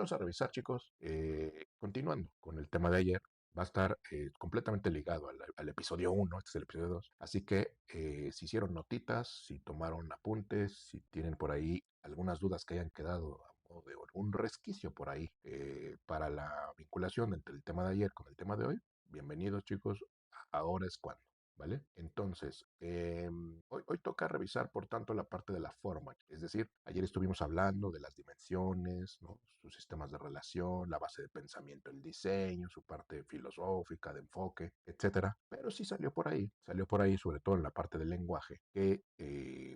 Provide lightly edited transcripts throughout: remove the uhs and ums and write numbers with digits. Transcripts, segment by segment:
vamos a revisar, chicos, continuando con el tema de ayer. Va a estar completamente ligado al episodio 1, este es el episodio 2. Así que si hicieron notitas, si tomaron apuntes, si tienen por ahí algunas dudas que hayan quedado a modo de algún resquicio por ahí para la vinculación entre el tema de ayer con el tema de hoy, bienvenidos, chicos. Ahora es cuando. ¿Vale? Entonces, hoy toca revisar, por tanto, la parte de la forma. Es decir, ayer estuvimos hablando de las dimensiones, ¿no? Sus sistemas de relación, la base de pensamiento, el diseño, su parte filosófica, de enfoque, etcétera. Pero sí salió por ahí, sobre todo en la parte del lenguaje, que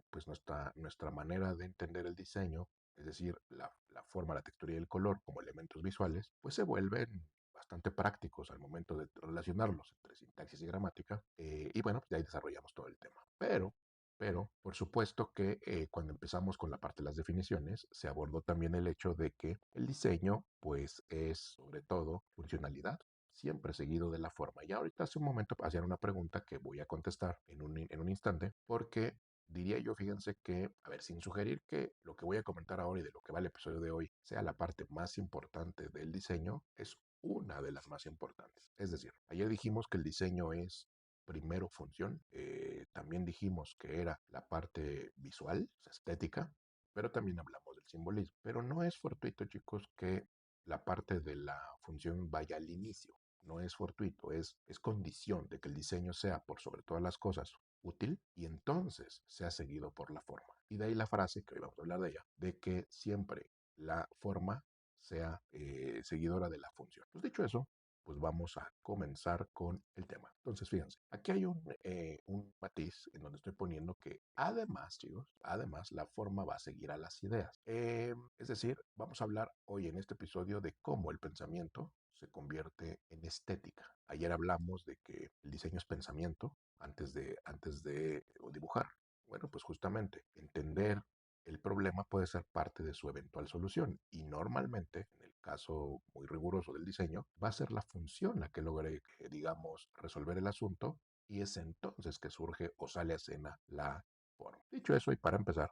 pues nuestra manera de entender el diseño, es decir, la forma, la textura y el color como elementos visuales, pues se vuelven bastante prácticos al momento de relacionarlos entre sintaxis y gramática. Y bueno, pues de ahí desarrollamos todo el tema. Pero, por supuesto que cuando empezamos con la parte de las definiciones, se abordó también el hecho de que el diseño, pues, es sobre todo funcionalidad, siempre seguido de la forma. Y ahorita hace un momento hacían una pregunta que voy a contestar en un instante, porque diría yo, fíjense que, a ver, sin sugerir que lo que voy a comentar ahora y de lo que va el episodio de hoy sea la parte más importante del diseño, es una de las más importantes. Es decir, ayer dijimos que el diseño es primero función, también dijimos que era la parte visual, o sea, estética, pero también hablamos del simbolismo. Pero no es fortuito, chicos, que la parte de la función vaya al inicio. No es fortuito, es condición de que el diseño sea, por sobre todas las cosas, útil y entonces sea seguido por la forma. Y de ahí la frase, que hoy vamos a hablar de ella, de que siempre la forma sea seguidora de la función. Pues dicho eso, pues vamos a comenzar con el tema. Entonces, fíjense, aquí hay un matiz en donde estoy poniendo que además, chicos, además la forma va a seguir a las ideas. Es decir, vamos a hablar hoy en este episodio de cómo el pensamiento se convierte en estética. Ayer hablamos de que el diseño es pensamiento antes de dibujar. Bueno, pues justamente entender el problema puede ser parte de su eventual solución y normalmente, en el caso muy riguroso del diseño, va a ser la función la que logre, digamos, resolver el asunto y es entonces que surge o sale a escena la forma. Dicho eso, y para empezar,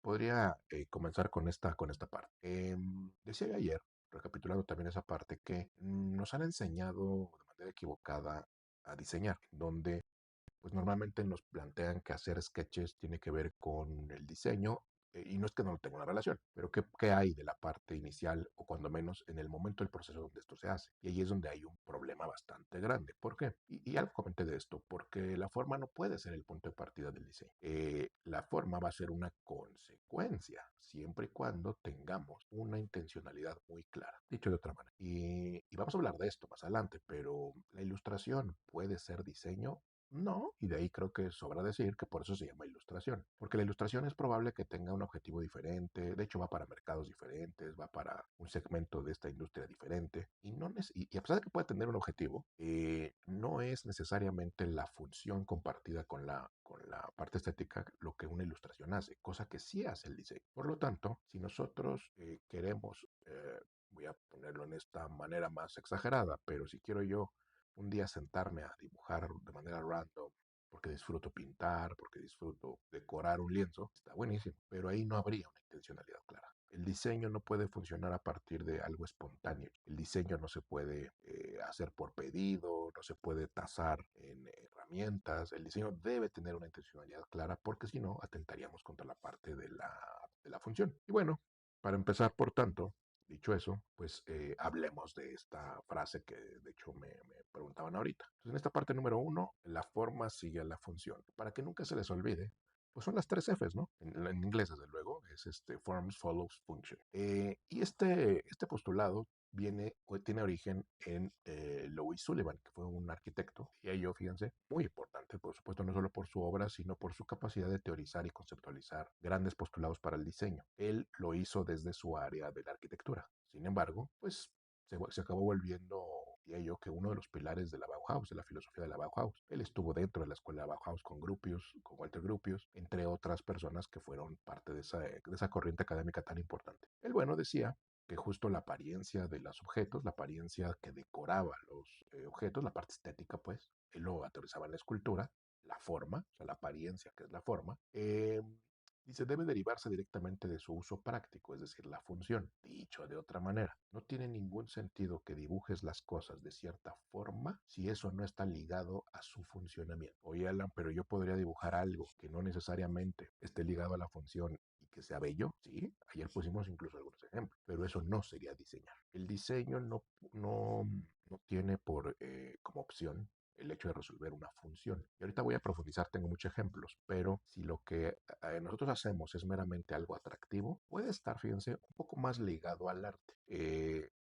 podría comenzar con esta parte. Decía ayer, recapitulando también esa parte, que nos han enseñado de manera equivocada a diseñar, donde pues normalmente nos plantean que hacer sketches tiene que ver con el diseño, y no es que no tenga una relación, pero ¿qué hay de la parte inicial o cuando menos en el momento del proceso donde esto se hace? Y ahí es donde hay un problema bastante grande. ¿Por qué? Y algo comenté de esto, porque la forma no puede ser el punto de partida del diseño. La forma va a ser una consecuencia, siempre y cuando tengamos una intencionalidad muy clara, dicho de otra manera. Y vamos a hablar de esto más adelante, pero la ilustración puede ser diseño. No, y de ahí creo que sobra decir que por eso se llama ilustración, porque la ilustración es probable que tenga un objetivo diferente, de hecho va para mercados diferentes, va para un segmento de esta industria diferente, y a pesar de que puede tener un objetivo, no es necesariamente la función compartida con la parte estética lo que una ilustración hace, cosa que sí hace el diseño. Por lo tanto, si nosotros queremos, voy a ponerlo en esta manera más exagerada, pero si quiero yo un día sentarme a dibujar de manera random, porque disfruto pintar, porque disfruto decorar un lienzo, está buenísimo, pero ahí no habría una intencionalidad clara. El diseño no puede funcionar a partir de algo espontáneo. El diseño no se puede hacer por pedido, no se puede tasar en herramientas. El diseño debe tener una intencionalidad clara porque si no, atentaríamos contra la parte de la función. Y bueno, para empezar, por tanto, dicho eso, pues hablemos de esta frase que de hecho me preguntaban ahorita. Entonces, en esta parte número 1, la forma sigue a la función. Para que nunca se les olvide, pues son las 3 Fs, ¿no? En inglés, desde luego, es forms follows function. Y este postulado tiene origen en Louis Sullivan, que fue un arquitecto, y ello, fíjense, muy importante, por supuesto, no solo por su obra, sino por su capacidad de teorizar y conceptualizar grandes postulados para el diseño. Él lo hizo desde su área de la arquitectura. Sin embargo, pues se acabó volviendo, diría yo, que uno de los pilares de la Bauhaus, de la filosofía de la Bauhaus. Él estuvo dentro de la escuela de Bauhaus con Gropius, con Walter Gropius, entre otras personas que fueron parte de esa corriente académica tan importante. Él, bueno, decía que justo la apariencia de los objetos, la apariencia que decoraba los objetos, la parte estética, pues, él lo aterrizaba en la escultura, la forma, o sea, la apariencia que es la forma, Dice, debe derivarse directamente de su uso práctico, es decir, la función. Dicho de otra manera, no tiene ningún sentido que dibujes las cosas de cierta forma si eso no está ligado a su funcionamiento. Oye, Alan, pero yo podría dibujar algo que no necesariamente esté ligado a la función y que sea bello, sí. Ayer pusimos incluso algunos ejemplos, pero eso no sería diseñar. El diseño no tiene como opción el hecho de resolver una función. Y ahorita voy a profundizar, tengo muchos ejemplos, pero si lo que nosotros hacemos es meramente algo atractivo, puede estar, fíjense, un poco más ligado al arte.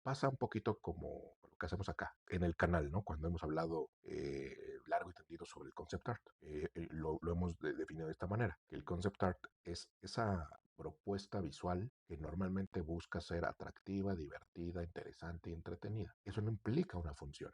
Pasa un poquito como lo que hacemos acá en el canal, ¿no? Cuando hemos hablado largo y tendido sobre el concept art, lo hemos definido de esta manera, que el concept art es esa propuesta visual que normalmente busca ser atractiva, divertida, interesante y entretenida. Eso no implica una función.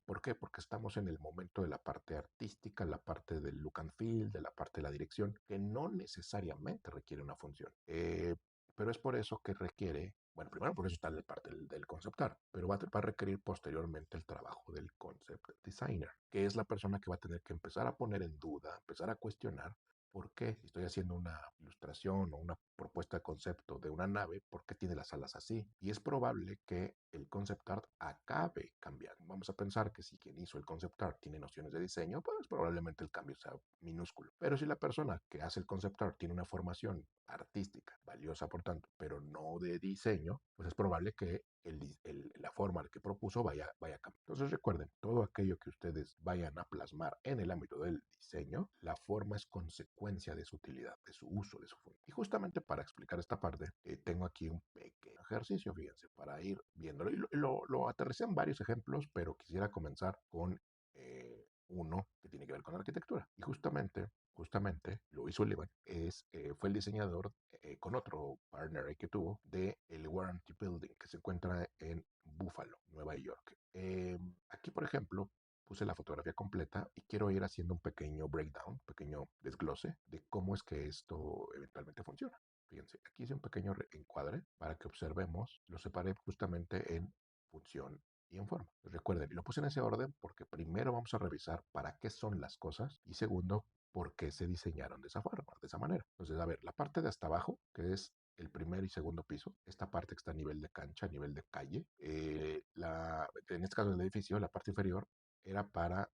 ¿Por qué? Porque estamos en el momento de la parte artística, la parte del look and feel, de la parte de la dirección, que no necesariamente requiere una función. Pero es por eso que requiere, bueno, primero por eso está la parte del concept art, pero va a requerir posteriormente el trabajo del concept designer, que es la persona que va a tener que empezar a poner en duda, empezar a cuestionar por qué, si estoy haciendo una ilustración o una propuesta de concepto de una nave, por qué tiene las alas así. Y es probable que el concept art acabe cambiando. Vamos a pensar que si quien hizo el concept art tiene nociones de diseño, pues probablemente el cambio sea minúsculo. Pero si la persona que hace el concept art tiene una formación artística, valiosa por tanto, pero no de diseño, pues es probable que la forma que propuso vaya a cambiar. Entonces recuerden, todo aquello que ustedes vayan a plasmar en el ámbito del diseño, la forma es consecuencia de su utilidad, de su uso, de su función. Y justamente para explicar esta parte, tengo aquí un pequeño ejercicio, fíjense, para ir viéndolo. Y lo aterricé en varios ejemplos, pero quisiera comenzar con uno que tiene que ver con arquitectura. Y justamente, Louis Sullivan fue el diseñador con otro partner que tuvo de el Warranty Building que se encuentra en Buffalo, Nueva York. Aquí, por ejemplo, puse la fotografía completa y quiero ir haciendo un pequeño breakdown, un pequeño desglose de cómo es que esto eventualmente funciona. Fíjense, aquí hice un pequeño encuadre para que observemos, lo separé justamente en función y en forma. Recuerden, y lo puse en ese orden porque primero vamos a revisar para qué son las cosas y segundo, por qué se diseñaron de esa forma, de esa manera. Entonces, a ver, la parte de hasta abajo, que es el primer y segundo piso, esta parte que está a nivel de cancha, a nivel de calle, en este caso del edificio, la parte inferior era para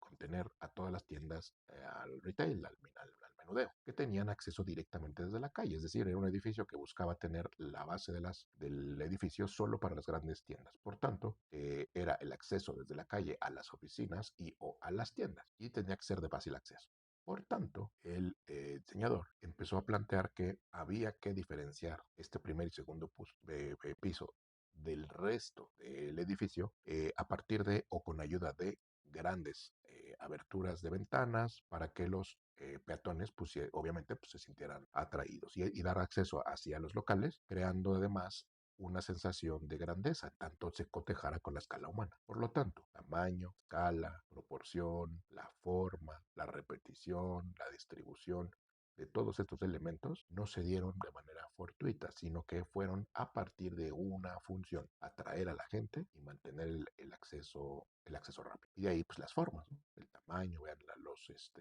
contener a todas las tiendas al retail, al menudeo, que tenían acceso directamente desde la calle. Es decir, era un edificio que buscaba tener la base del edificio solo para las grandes tiendas. Por tanto, era el acceso desde la calle a las oficinas y o a las tiendas y tenía que ser de fácil acceso. Por tanto, el diseñador empezó a plantear que había que diferenciar este primer y segundo piso del resto del edificio a partir de o con ayuda de grandes aberturas de ventanas para que los peatones pues, obviamente pues, se sintieran atraídos y dar acceso hacia los locales, creando además una sensación de grandeza, tanto se cotejara con la escala humana. Por lo tanto, tamaño, escala, proporción, la forma, la repetición, la distribución de todos estos elementos no se dieron de manera fortuita, sino que fueron a partir de una función, atraer a la gente y mantener el acceso rápido. Y de ahí pues las formas, ¿no? El tamaño, vean los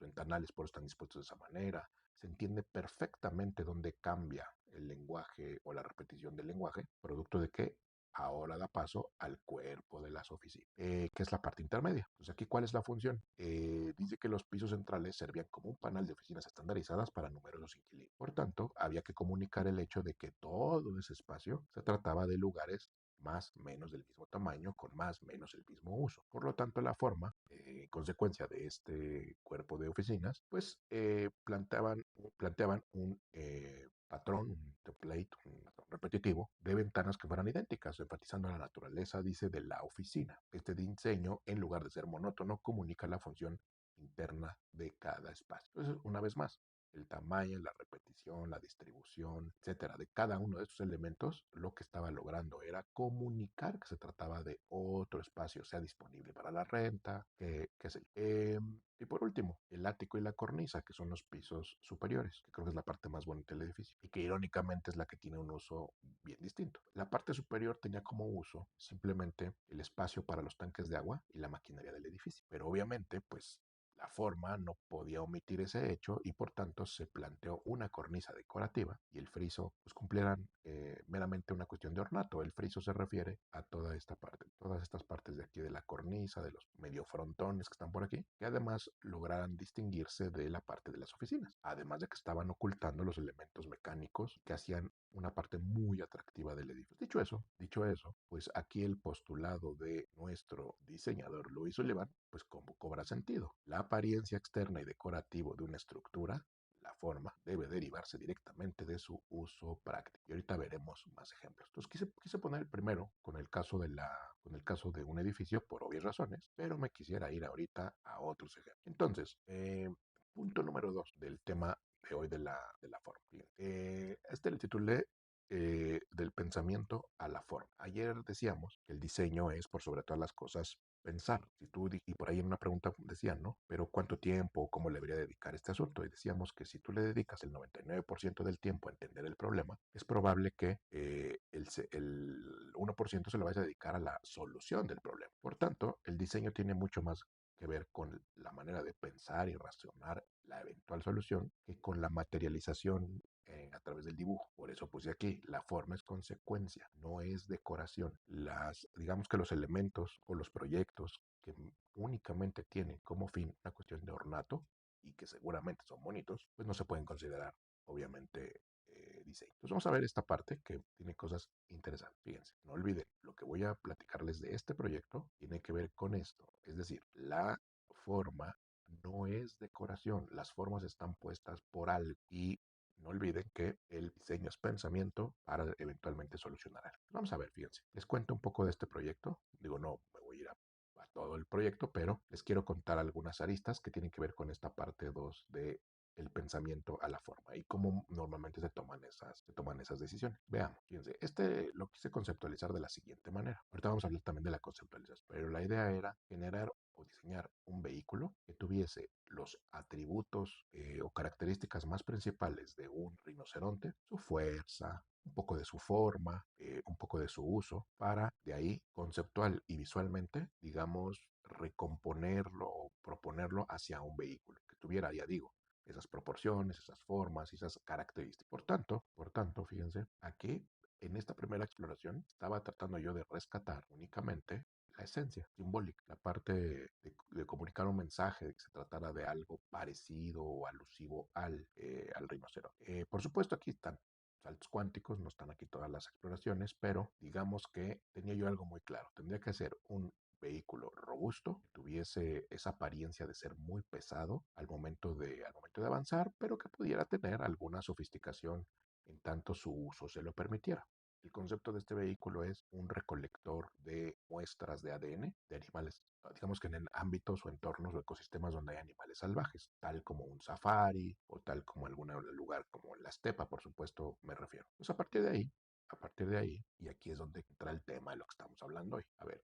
ventanales por están dispuestos de esa manera, se entiende perfectamente dónde cambia el lenguaje o la repetición del lenguaje, producto de que ahora da paso al cuerpo de las oficinas, que es la parte intermedia. Entonces, aquí, ¿cuál es la función? Dice que los pisos centrales servían como un panel de oficinas estandarizadas para numerosos inquilinos. Por tanto, había que comunicar el hecho de que todo ese espacio se trataba de lugares más menos del mismo tamaño, con más menos el mismo uso. Por lo tanto, la forma, en consecuencia de este cuerpo de oficinas, pues planteaban un patrón, un template, un patrón repetitivo de ventanas que fueran idénticas, enfatizando la naturaleza, dice, de la oficina. Este diseño, en lugar de ser monótono, comunica la función interna de cada espacio. Entonces, una vez más, el tamaño, la repetición, la distribución, etcétera, de cada uno de estos elementos, lo que estaba logrando era comunicar que se trataba de otro espacio, sea disponible para la renta, qué sé yo. Y por último, el ático y la cornisa, que son los pisos superiores, que creo que es la parte más bonita del edificio y que irónicamente es la que tiene un uso bien distinto. La parte superior tenía como uso simplemente el espacio para los tanques de agua y la maquinaria del edificio, pero obviamente, pues La forma no podía omitir ese hecho y por tanto se planteó una cornisa decorativa y el friso pues cumplieran meramente una cuestión de ornato. El friso se refiere a toda esta parte, todas estas partes de aquí de la cornisa, de los medio frontones que están por aquí, que además lograran distinguirse de la parte de las oficinas, además de que estaban ocultando los elementos mecánicos que hacían una parte muy atractiva del edificio. Dicho eso, pues aquí el postulado de nuestro diseñador Luis Sullivan, pues como cobra sentido. La apariencia externa y decorativo de una estructura, la forma, debe derivarse directamente de su uso práctico. Y ahorita veremos más ejemplos. Entonces quise poner primero con el caso de un edificio por obvias razones, pero me quisiera ir ahorita a otros ejemplos. Entonces, punto número 2 del tema de hoy de la forma. Bien, este le titulé del pensamiento a la forma. Ayer decíamos que el diseño es, por sobre todas las cosas, pensar. Y por ahí en una pregunta decían, ¿no? Pero ¿cuánto tiempo, cómo le debería dedicar este asunto? Y decíamos que si tú le dedicas el 99% del tiempo a entender el problema, es probable que el 1% se lo vaya a dedicar a la solución del problema. Por tanto, el diseño tiene mucho más que ver con la manera de pensar y razonar la eventual solución que con la materialización a través del dibujo. Por eso puse aquí, la forma es consecuencia, no es decoración. Digamos que los elementos o los proyectos que únicamente tienen como fin una cuestión de ornato y que seguramente son bonitos, pues no se pueden considerar, obviamente, diseño. Entonces vamos a ver esta parte que tiene cosas interesantes. Fíjense, no olviden, lo que voy a platicarles de este proyecto tiene que ver con esto. Es decir, la forma no es decoración, las formas están puestas por algo y no olviden que el diseño es pensamiento para eventualmente solucionar algo. Vamos a ver, fíjense, les cuento un poco de este proyecto. Digo, no me voy a ir a todo el proyecto, pero les quiero contar algunas aristas que tienen que ver con esta parte 2 de el pensamiento a la forma y cómo normalmente se toman esas decisiones. Veamos, fíjense, lo quise conceptualizar de la siguiente manera. Ahorita vamos a hablar también de la conceptualización, pero la idea era generar o diseñar un vehículo que tuviese los atributos o características más principales de un rinoceronte, su fuerza, un poco de su forma, un poco de su uso, para de ahí conceptual y visualmente, digamos, recomponerlo o proponerlo hacia un vehículo que tuviera, ya digo, esas proporciones, esas formas y esas características. Por tanto, fíjense, aquí en esta primera exploración estaba tratando yo de rescatar únicamente la esencia simbólica, la parte de comunicar un mensaje, de que se tratara de algo parecido o alusivo al rinoceronte. Por supuesto, aquí están saltos cuánticos, no están aquí todas las exploraciones, pero digamos que tenía yo algo muy claro. Tendría que ser un vehículo robusto, que tuviese esa apariencia de ser muy pesado al momento de avanzar, pero que pudiera tener alguna sofisticación en tanto su uso se lo permitiera. El concepto de este vehículo es un recolector de muestras de ADN de animales, digamos que en ámbitos o entornos o ecosistemas donde hay animales salvajes, tal como un safari o tal como algún lugar como la estepa, por supuesto, me refiero. Pues a partir de ahí, y aquí es donde entra el tema de lo que estamos hablando hoy. A ver,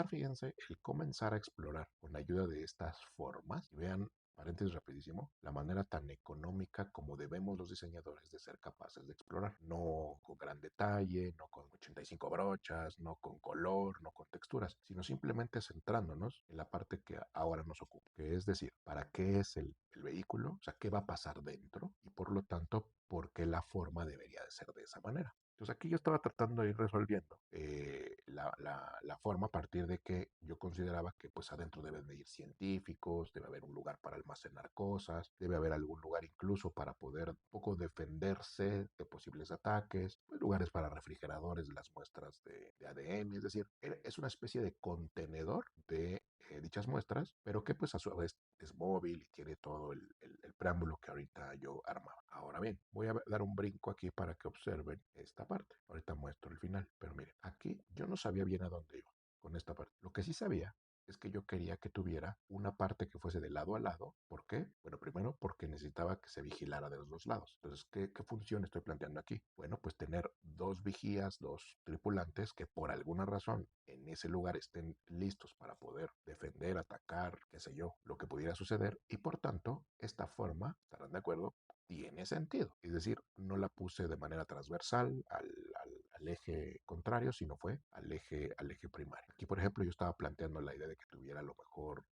fíjense, el comenzar a explorar con la ayuda de estas formas, y vean, paréntesis rapidísimo, la manera tan económica como debemos los diseñadores de ser capaces de explorar. No con gran detalle, no con 85 brochas, no con color, no con texturas, sino simplemente centrándonos en la parte que ahora nos ocupa, que es decir, ¿para qué es el vehículo? O sea, ¿qué va a pasar dentro? Y por lo tanto, ¿por qué la forma debería de ser de esa manera? Entonces aquí yo estaba tratando de ir resolviendo la forma a partir de que yo consideraba que pues adentro deben de ir científicos, debe haber un lugar para almacenar cosas, debe haber algún lugar incluso para poder un poco defenderse de posibles ataques, pues, lugares para refrigeradores de las muestras de ADN, es decir, es una especie de contenedor de dichas muestras, pero que pues a su vez es móvil y tiene todo el preámbulo que ahorita yo armaba. Ahora bien, voy a dar un brinco aquí para que observen esta parte. Ahorita muestro el final, pero miren, aquí yo no sabía bien a dónde iba con esta parte. Lo que sí sabía es que yo quería que tuviera una parte que fuese de lado a lado. ¿Por qué? Bueno, primero porque necesitaba que se vigilara de los dos lados. Entonces, ¿qué función estoy planteando aquí? Bueno, pues tener dos vigías, dos tripulantes que por alguna razón en ese lugar estén listos para poder defender, atacar, qué sé yo, lo que pudiera suceder. Y por tanto, esta forma, estarán de acuerdo, tiene sentido. Es decir, no la puse de manera transversal al eje contrario, sino fue al eje primario. Aquí, por ejemplo, yo estaba planteando la idea de que tuviera a lo mejor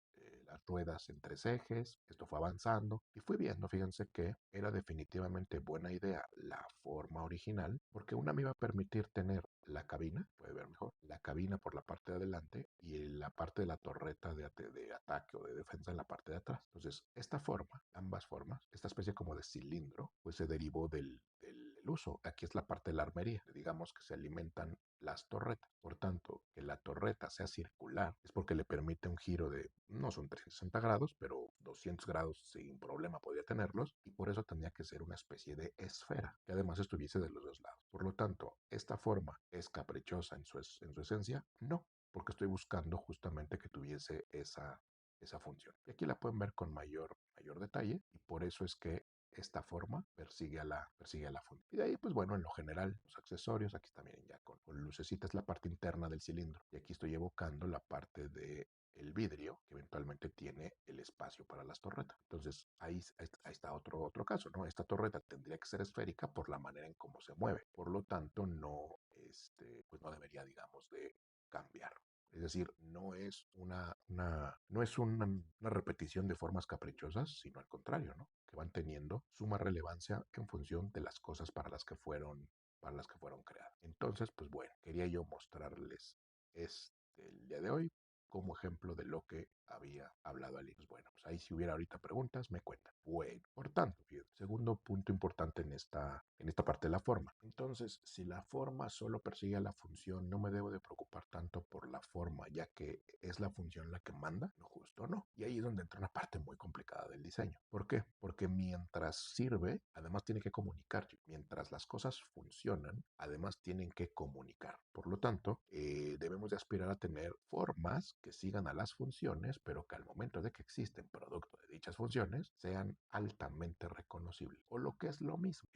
las ruedas en 3 ejes. Esto fue avanzando y fui viendo, fíjense que era definitivamente buena idea la forma original, porque una me iba a permitir tener la cabina, puede ver mejor, la cabina por la parte de adelante y la parte de la torreta de ataque o de defensa en la parte de atrás. Entonces, esta forma, ambas formas, esta especie como de cilindro, pues se derivó del uso. Aquí es la parte de la armería, digamos que se alimentan las torretas. Por tanto, que la torreta sea circular es porque le permite un giro de, no son 360 grados, pero 200 grados sin problema podría tenerlos, y por eso tendría que ser una especie de esfera, que además estuviese de los dos lados. Por lo tanto, ¿esta forma es caprichosa en su esencia? No, porque estoy buscando justamente que tuviese esa función. Y aquí la pueden ver con mayor detalle, y por eso es que esta forma persigue a la fuente. Y de ahí, pues bueno, en lo general, los accesorios, aquí también ya con lucecitas la parte interna del cilindro. Y aquí estoy evocando la parte de el vidrio que eventualmente tiene el espacio para las torretas. Entonces, ahí está otro caso, ¿no? Esta torreta tendría que ser esférica por la manera en cómo se mueve. Por lo tanto, no, pues no debería, digamos, de cambiar. Es decir, no es una repetición de formas caprichosas, sino al contrario, ¿no? Que van teniendo suma relevancia en función de las cosas para las que fueron creadas. Entonces, pues bueno, quería yo mostrarles el día de hoy como ejemplo de lo que había hablado Ali. Pues bueno, pues ahí si hubiera ahorita preguntas, me cuentan. Bueno, por tanto, fíjense, segundo punto importante en esta parte de la forma. Entonces, si la forma solo persigue a la función, no me debo de preocupar tanto por la forma, ya que es la función la que manda, no justo no. Y ahí es donde entra una parte muy complicada del diseño. ¿Por qué? Porque mientras sirve, además tiene que comunicar. Mientras las cosas funcionan, además tienen que comunicar. Por lo tanto, debemos de aspirar a tener formas que sigan a las funciones, pero que al momento de que existen producto de dichas funciones, sean altamente reconocibles. O lo que es lo mismo,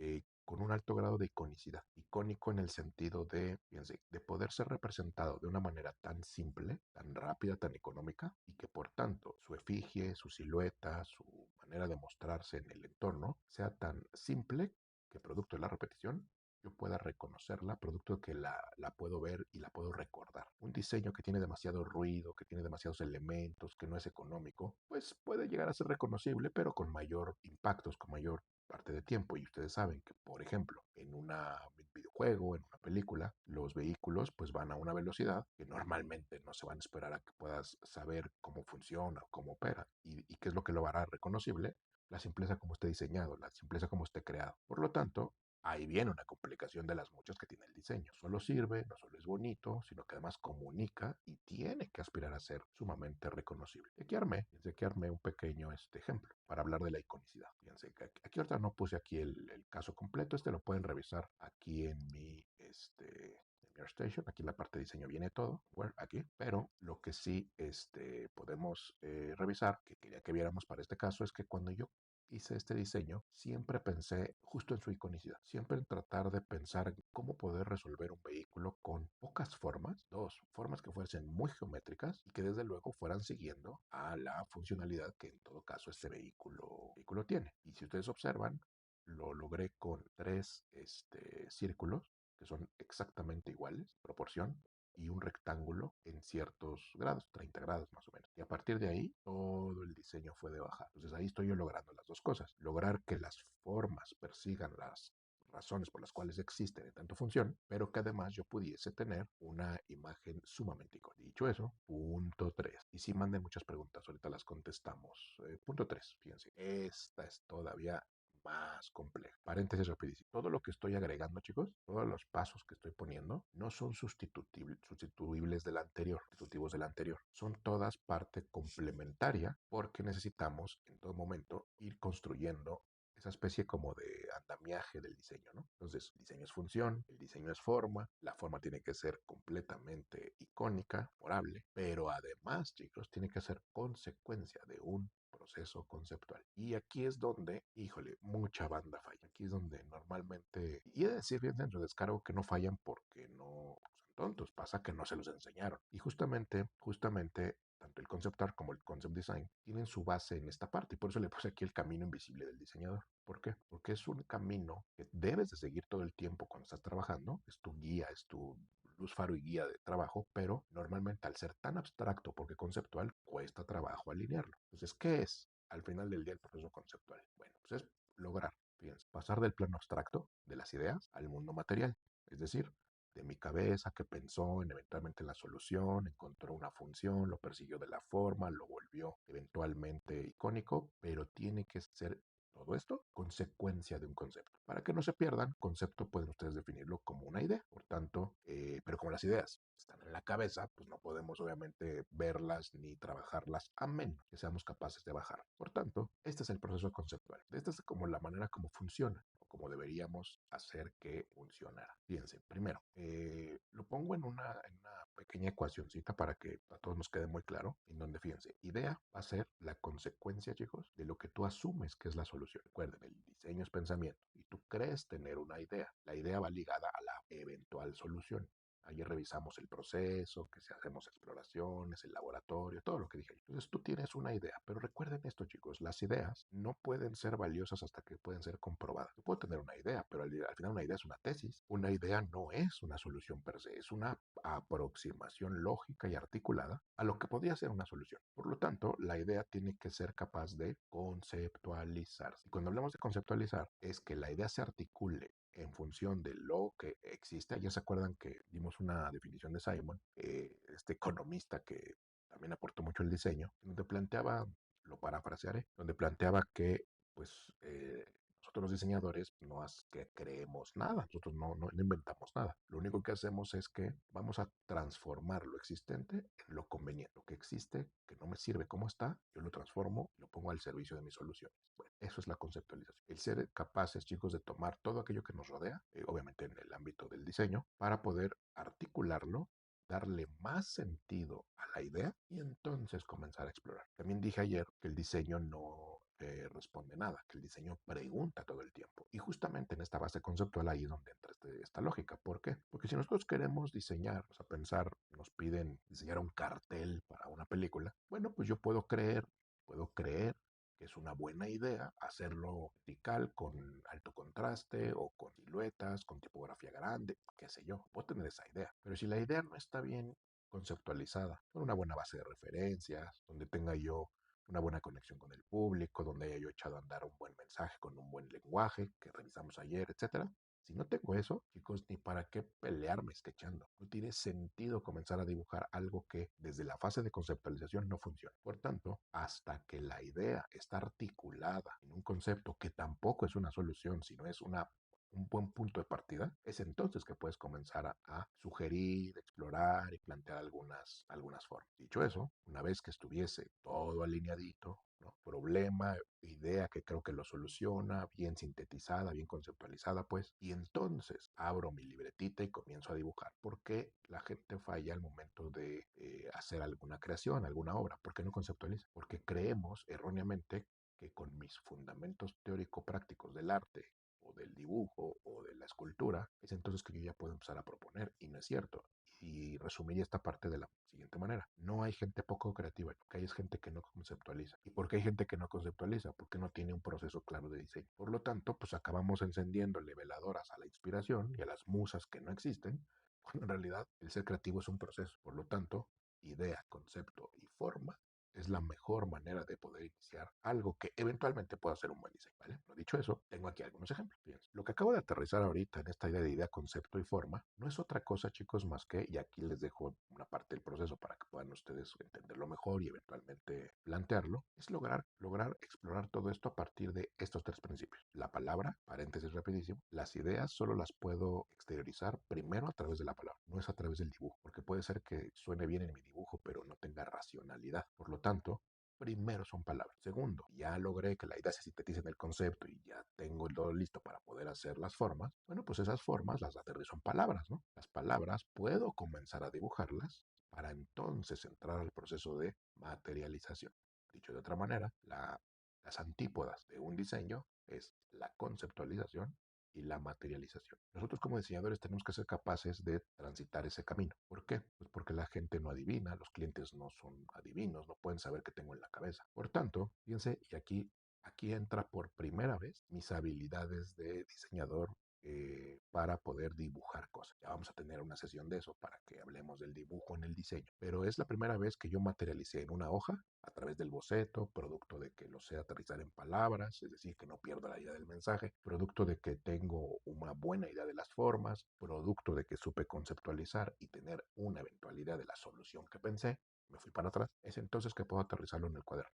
con un alto grado de iconicidad. Icónico en el sentido de, fíjense, de poder ser representado de una manera tan simple, tan rápida, tan económica, y que por tanto su efigie, su silueta, su manera de mostrarse en el entorno sea tan simple que producto de la repetición yo pueda reconocerla, producto de que la puedo ver y la puedo recordar. Un diseño que tiene demasiado ruido, que tiene demasiados elementos, que no es económico, pues puede llegar a ser reconocible, pero con mayor impactos, con mayor parte de tiempo. Y ustedes saben que, por ejemplo, en un videojuego, en una película, los vehículos pues van a una velocidad que normalmente no se van a esperar a que puedas saber cómo funciona, cómo opera y qué es lo que lo hará reconocible. La simpleza como esté diseñado, la simpleza como esté creado. Por lo tanto, ahí viene una complicación de las muchas que tiene el diseño. Solo sirve, no solo es bonito, sino que además comunica y tiene que aspirar a ser sumamente reconocible. Aquí armé un pequeño ejemplo para hablar de la iconicidad. Fíjense que aquí ahorita no puse aquí el caso completo, lo pueden revisar aquí en mi AirStation. Aquí en la parte de diseño viene todo, bueno, aquí, pero lo que sí podemos revisar, que quería que viéramos para este caso, es que cuando yo hice este diseño, siempre pensé justo en su iconicidad, siempre en tratar de pensar en cómo poder resolver un vehículo con pocas formas, dos formas que fuesen muy geométricas y que desde luego fueran siguiendo a la funcionalidad que en todo caso este vehículo tiene. Y si ustedes observan, lo logré con tres círculos que son exactamente iguales, proporción, y un rectángulo en ciertos grados, 30 grados más o menos. Y a partir de ahí, todo el diseño fue de bajar. Entonces ahí estoy yo logrando las dos cosas. Lograr que las formas persigan las razones por las cuales existen en tanto función, pero que además yo pudiese tener una imagen sumamente icónica. Dicho eso, punto 3. Y si manden muchas preguntas, ahorita las contestamos. Punto 3, fíjense, esta es todavía más compleja. Paréntesis rapidísimo. Todo lo que estoy agregando, chicos, todos los pasos que estoy poniendo, no son sustituibles del anterior, sustitutivos del anterior. Son todas parte complementaria porque necesitamos en todo momento ir construyendo esa especie como de andamiaje del diseño, ¿no? Entonces, el diseño es función, el diseño es forma, la forma tiene que ser completamente icónica, memorable, pero además, chicos, tiene que ser consecuencia de un proceso conceptual. Y aquí es donde, híjole, mucha banda falla. Aquí es donde normalmente, y he de decir bien dentro de descargo que no fallan porque no son tontos, pasa que no se los enseñaron. Y justamente, tanto el concept art como el concept design tienen su base en esta parte. Y por eso le puse aquí el camino invisible del diseñador. ¿Por qué? Porque es un camino que debes de seguir todo el tiempo cuando estás trabajando. Es tu guía, es tu luz, faro y guía de trabajo, pero normalmente al ser tan abstracto porque conceptual, cuesta trabajo alinearlo. Entonces, ¿qué es al final del día el proceso conceptual? Bueno, pues es lograr, fíjense, pasar del plano abstracto de las ideas al mundo material. Es decir, de mi cabeza que pensó en eventualmente la solución, encontró una función, lo persiguió de la forma, lo volvió eventualmente icónico, pero tiene que ser todo esto consecuencia de un concepto. Para que no se pierdan, concepto pueden ustedes definirlo como una idea. Por tanto, pero como las ideas están en la cabeza, pues no podemos obviamente verlas ni trabajarlas a menos que seamos capaces de bajar. Por tanto, este es el proceso conceptual. Esta es como la manera como funciona o como deberíamos hacer que funcionara. Fíjense, primero, lo pongo en una pequeña ecuacióncita para que a todos nos quede muy claro, en donde fíjense, idea va a ser la consecuencia, chicos, de lo que tú asumes que es la solución. Recuerden, el diseño es pensamiento y tú crees tener una idea. La idea va ligada a la eventual solución. Ayer revisamos el proceso, que si hacemos exploraciones, el laboratorio, todo lo que dije. Entonces tú tienes una idea, pero recuerden esto, chicos, las ideas no pueden ser valiosas hasta que pueden ser comprobadas. Yo puedo tener una idea, pero al final una idea es una tesis. Una idea no es una solución per se, es una aproximación lógica y articulada a lo que podría ser una solución. Por lo tanto, la idea tiene que ser capaz de conceptualizarse. Y cuando hablamos de conceptualizar, es que la idea se articule en función de lo que existe. Ya se acuerdan que dimos una definición de Simon, este economista que también aportó mucho el diseño, donde planteaba, lo parafrasearé, donde planteaba que pues nosotros los diseñadores no es que creemos nada, nosotros no inventamos nada. Lo único que hacemos es que vamos a transformar lo existente en lo conveniente. Lo que existe, que no me sirve como está, yo lo transformo y lo pongo al servicio de mis soluciones. Bueno, eso es la conceptualización. El ser capaces, chicos, de tomar todo aquello que nos rodea, obviamente en el ámbito del diseño, para poder articularlo, darle más sentido a la idea y entonces comenzar a explorar. También dije ayer que el diseño no responde nada, que el diseño pregunta todo el tiempo. Y justamente en esta base conceptual ahí es donde entra esta lógica. ¿Por qué? Porque si nosotros queremos diseñar, o sea, pensar, nos piden diseñar un cartel para una película, bueno, pues yo puedo creer que es una buena idea hacerlo vertical con alto contraste o con siluetas, con tipografía grande, qué sé yo, puedo tener esa idea. Pero si la idea no está bien conceptualizada, con una buena base de referencias, donde tenga yo una buena conexión con el público, donde haya yo echado a andar un buen mensaje con un buen lenguaje que revisamos ayer, etcétera. Si no tengo eso, chicos, ni para qué pelearme sketchando. No tiene sentido comenzar a dibujar algo que desde la fase de conceptualización no funciona. Por tanto, hasta que la idea está articulada en un concepto que tampoco es una solución, sino es un buen punto de partida, es entonces que puedes comenzar a sugerir, explorar y plantear algunas formas. Dicho eso, una vez que estuviese todo alineadito, ¿no? Problema, idea que creo que lo soluciona, bien sintetizada, bien conceptualizada, pues, y entonces abro mi libretita y comienzo a dibujar. ¿Por qué la gente falla al momento de hacer alguna creación, alguna obra? ¿Por qué no conceptualiza? Porque creemos erróneamente que con mis fundamentos teórico-prácticos del arte o del dibujo o de la escultura, es entonces que yo ya puedo empezar a proponer, y no es cierto. Y resumiría esta parte de la siguiente manera. No hay gente poco creativa, lo que hay es gente que no conceptualiza. ¿Y por qué hay gente que no conceptualiza? Porque no tiene un proceso claro de diseño. Por lo tanto, pues acabamos encendiéndole veladoras a la inspiración y a las musas que no existen, cuando en realidad el ser creativo es un proceso. Por lo tanto, idea, concepto y forma es la mejor manera de poder iniciar algo que eventualmente pueda ser un buen diseño, ¿vale? Pero dicho eso, tengo aquí algunos ejemplos. Fíjense, lo que acabo de aterrizar ahorita en esta idea de idea, concepto y forma no es otra cosa, chicos, más que, y aquí les dejo una parte del proceso para que puedan ustedes entenderlo mejor y eventualmente plantearlo, es lograr explorar todo esto a partir de estos tres principios. La palabra, paréntesis rapidísimo, las ideas solo las puedo exteriorizar primero a través de la palabra, no es a través del dibujo, porque puede ser que suene bien en mi dibujo, pero no tenga racionalidad. Por lo tanto, primero son palabras. Segundo, ya logré que la idea se sintetice en el concepto y ya tengo todo listo para poder hacer las formas. Bueno, pues esas formas las aterrizo en palabras, ¿no? Las palabras puedo comenzar a dibujarlas para entonces entrar al proceso de materialización. Dicho de otra manera, las antípodas de un diseño es la conceptualización y la materialización. Nosotros como diseñadores tenemos que ser capaces de transitar ese camino. ¿Por qué? Pues porque la gente no adivina, los clientes no son adivinos, no pueden saber qué tengo en la cabeza. Por tanto, fíjense, y aquí entra por primera vez mis habilidades de diseñador para poder dibujar cosas. Ya vamos a tener una sesión de eso para que hablemos del dibujo en el diseño. Pero es la primera vez que yo materialicé en una hoja a través del boceto, producto de que lo sé aterrizar en palabras, es decir, que no pierdo la idea del mensaje, producto de que tengo una buena idea de las formas, producto de que supe conceptualizar y tener una eventualidad de la solución que pensé. Me fui para atrás, es entonces que puedo aterrizarlo en el cuaderno.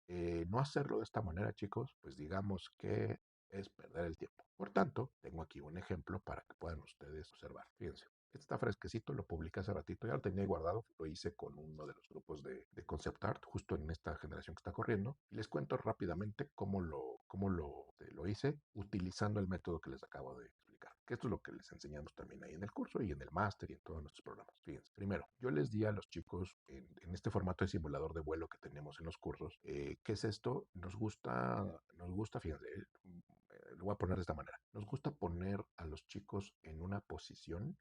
No hacerlo de esta manera, chicos, pues digamos que es perder el tiempo. Por tanto, tengo aquí un ejemplo para que puedan ustedes observar. Fíjense, este está fresquecito, lo publiqué hace ratito, ya lo tenía guardado, lo hice con uno de los grupos de Concept Art, justo en esta generación que está corriendo, y les cuento rápidamente cómo lo hice utilizando el método que les acabo de explicar, que esto es lo que les enseñamos también ahí en el curso y en el máster y en todos nuestros programas. Fíjense, primero, yo les di a los chicos en este formato de simulador de vuelo que tenemos en los cursos, ¿qué es esto? Nos gusta, fíjense, lo voy a poner de esta manera. Nos gusta poner a los chicos en una posición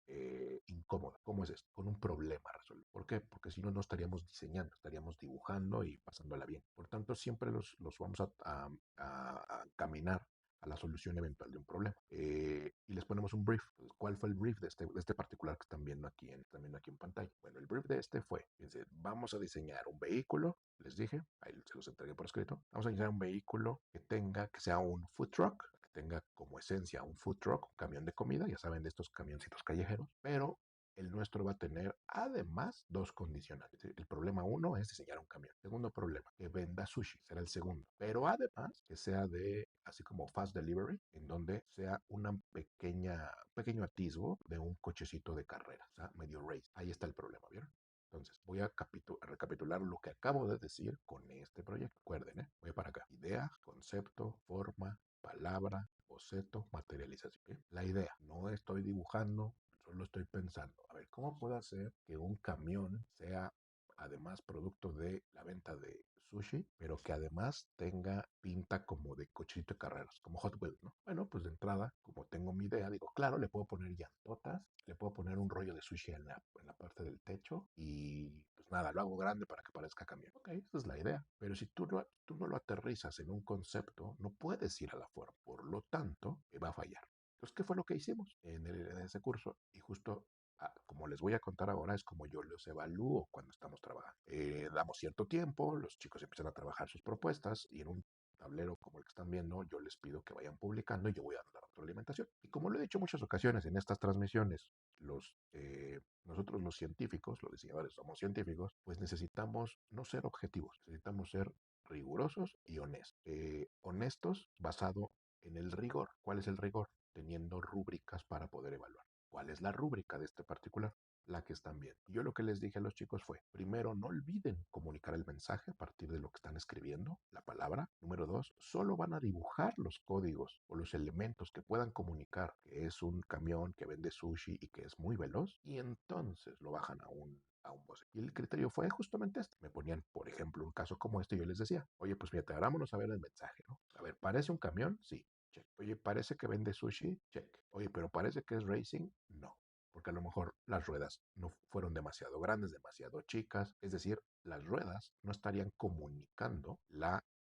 incómoda. ¿Cómo es esto? Con un problema a resolver. ¿Por qué? Porque si no, no estaríamos diseñando, estaríamos dibujando y pasándola bien. Por tanto, siempre los vamos a caminar a la solución eventual de un problema. Y les ponemos un brief. Pues, ¿cuál fue el brief de este particular que están viendo aquí en pantalla? Bueno, el brief de este fue, fíjense, vamos a diseñar un vehículo, les dije, ahí se los entregué por escrito, vamos a diseñar un vehículo que sea un food truck, que tenga como esencia un food truck, un camión de comida, ya saben, de estos camioncitos callejeros, pero el nuestro va a tener además dos condicionantes. El problema uno es diseñar un camión. Segundo problema, que venda sushi, será el segundo. Pero además que sea así como fast delivery, en donde sea pequeño atisbo de un cochecito de carrera, o sea, medio race. Ahí está el problema, ¿vieron? Entonces, voy a recapitular lo que acabo de decir con este proyecto. Recuerden, voy para acá. Idea, concepto, forma, palabra, boceto, materialización. ¿Sí? La idea, no estoy dibujando, solo estoy pensando. A ver, ¿cómo puedo hacer que un camión sea además producto de la venta de sushi, pero que además tenga pinta como de cochito de carreras, como Hot Wheels, ¿no? Bueno, pues de entrada, como tengo mi idea, digo, claro, le puedo poner llantotas, le puedo poner un rollo de sushi en la parte del techo y pues nada, lo hago grande para que parezca camión. Ok, esa es la idea. Pero si tú no lo aterrizas en un concepto, no puedes ir a la forma. Por lo tanto, va a fallar. Entonces, ¿qué fue lo que hicimos en ese curso? Y justo como les voy a contar ahora, es como yo los evalúo cuando estamos trabajando. Damos cierto tiempo, los chicos empiezan a trabajar sus propuestas y en un tablero como el que están viendo, yo les pido que vayan publicando y yo voy a dar la retroalimentación. Y como lo he dicho en muchas ocasiones en estas transmisiones, nosotros los científicos, los diseñadores somos científicos, pues necesitamos no ser objetivos, necesitamos ser rigurosos y honestos. Honestos basado en el rigor. ¿Cuál es el rigor? Teniendo rúbricas para poder evaluar. ¿Cuál es la rúbrica de este particular? La que están viendo. Yo lo que les dije a los chicos fue, primero, no olviden comunicar el mensaje a partir de lo que están escribiendo, la palabra. Número dos, solo van a dibujar los códigos o los elementos que puedan comunicar que es un camión que vende sushi y que es muy veloz, y entonces lo bajan a un boceto. Y el criterio fue justamente este. Me ponían, por ejemplo, un caso como este y yo les decía, oye, pues mira, vámonos a ver el mensaje, ¿no? A ver, ¿parece un camión? Sí. Check. Oye, parece que vende sushi, check. Oye, pero parece que es racing, no. Porque a lo mejor las ruedas no fueron demasiado grandes, demasiado chicas. Es decir, las ruedas no estarían comunicando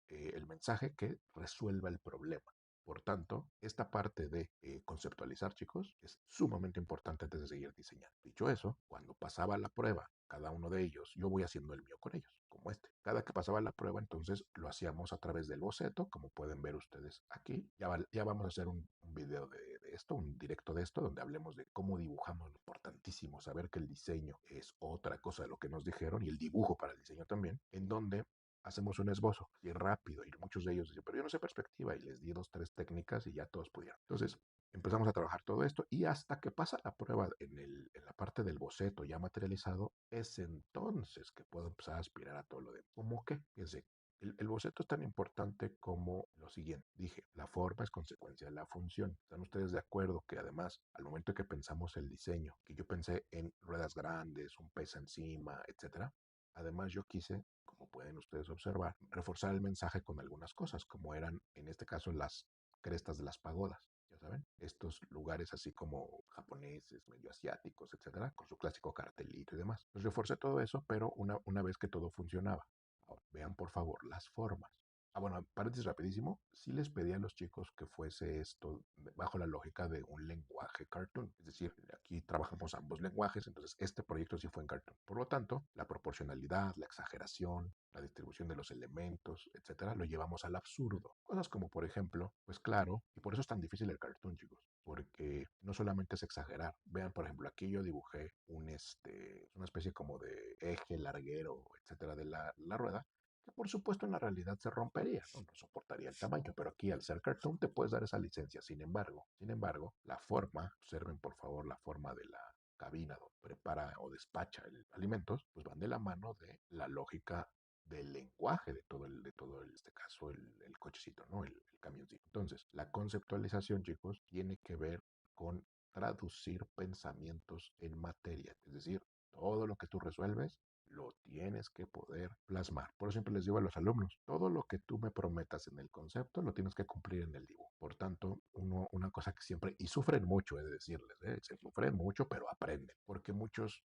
el mensaje que resuelva el problema. Por tanto, esta parte de conceptualizar, chicos, es sumamente importante antes de seguir diseñando. Dicho eso, cuando pasaba la prueba, cada uno de ellos, yo voy haciendo el mío con ellos, como este. Cada que pasaba la prueba, entonces lo hacíamos a través del boceto, como pueden ver ustedes aquí. Ya vamos a hacer un video de esto, un directo de esto, donde hablemos de cómo dibujamos. Lo importantísimo, saber que el diseño es otra cosa de lo que nos dijeron y el dibujo para el diseño también, en donde hacemos un esbozo y rápido, y muchos de ellos dicen, pero yo no sé perspectiva, y les di dos, tres técnicas y ya todos pudieron. Entonces, empezamos a trabajar todo esto y hasta que pasa la prueba en la parte del boceto ya materializado, es entonces que puedo empezar a aspirar a todo lo demás. ¿Cómo qué? Fíjense, el boceto es tan importante como lo siguiente. Dije, la forma es consecuencia de la función. ¿Están ustedes de acuerdo que además, al momento que pensamos el diseño, que yo pensé en ruedas grandes, un pez encima, etcétera, además yo quise, como pueden ustedes observar, reforzar el mensaje con algunas cosas, como eran en este caso las crestas de las pagodas? Ya saben, estos lugares así como japoneses, medio asiáticos, etcétera, con su clásico cartelito y demás. Pues reforcé todo eso, pero una vez que todo funcionaba. Ahora, vean por favor las formas. Bueno, paréntesis rapidísimo, sí les pedí a los chicos que fuese esto bajo la lógica de un lenguaje cartoon. Es decir, aquí trabajamos ambos lenguajes, entonces este proyecto sí fue en cartoon. Por lo tanto, la proporcionalidad, la exageración, la distribución de los elementos, etcétera, lo llevamos al absurdo. Cosas como, por ejemplo, pues claro, y por eso es tan difícil el cartoon, chicos, porque no solamente es exagerar. Vean, por ejemplo, aquí yo dibujé una especie como de eje larguero, etcétera, de la rueda, que por supuesto en la realidad se rompería, ¿no? No soportaría el tamaño, pero aquí al ser cartoon te puedes dar esa licencia. Sin embargo, la forma, observen por favor la forma de la cabina donde prepara o despacha el alimentos, pues van de la mano de la lógica del lenguaje de todo este caso, el cochecito, ¿no? El camioncito. Entonces, la conceptualización, chicos, tiene que ver con traducir pensamientos en materia, es decir, todo lo que tú resuelves lo tienes que poder plasmar. Por eso siempre les digo a los alumnos, todo lo que tú me prometas en el concepto lo tienes que cumplir en el dibujo. Por tanto, una cosa que siempre, y sufren mucho, he de decirles, se sufren mucho, pero aprenden, porque muchos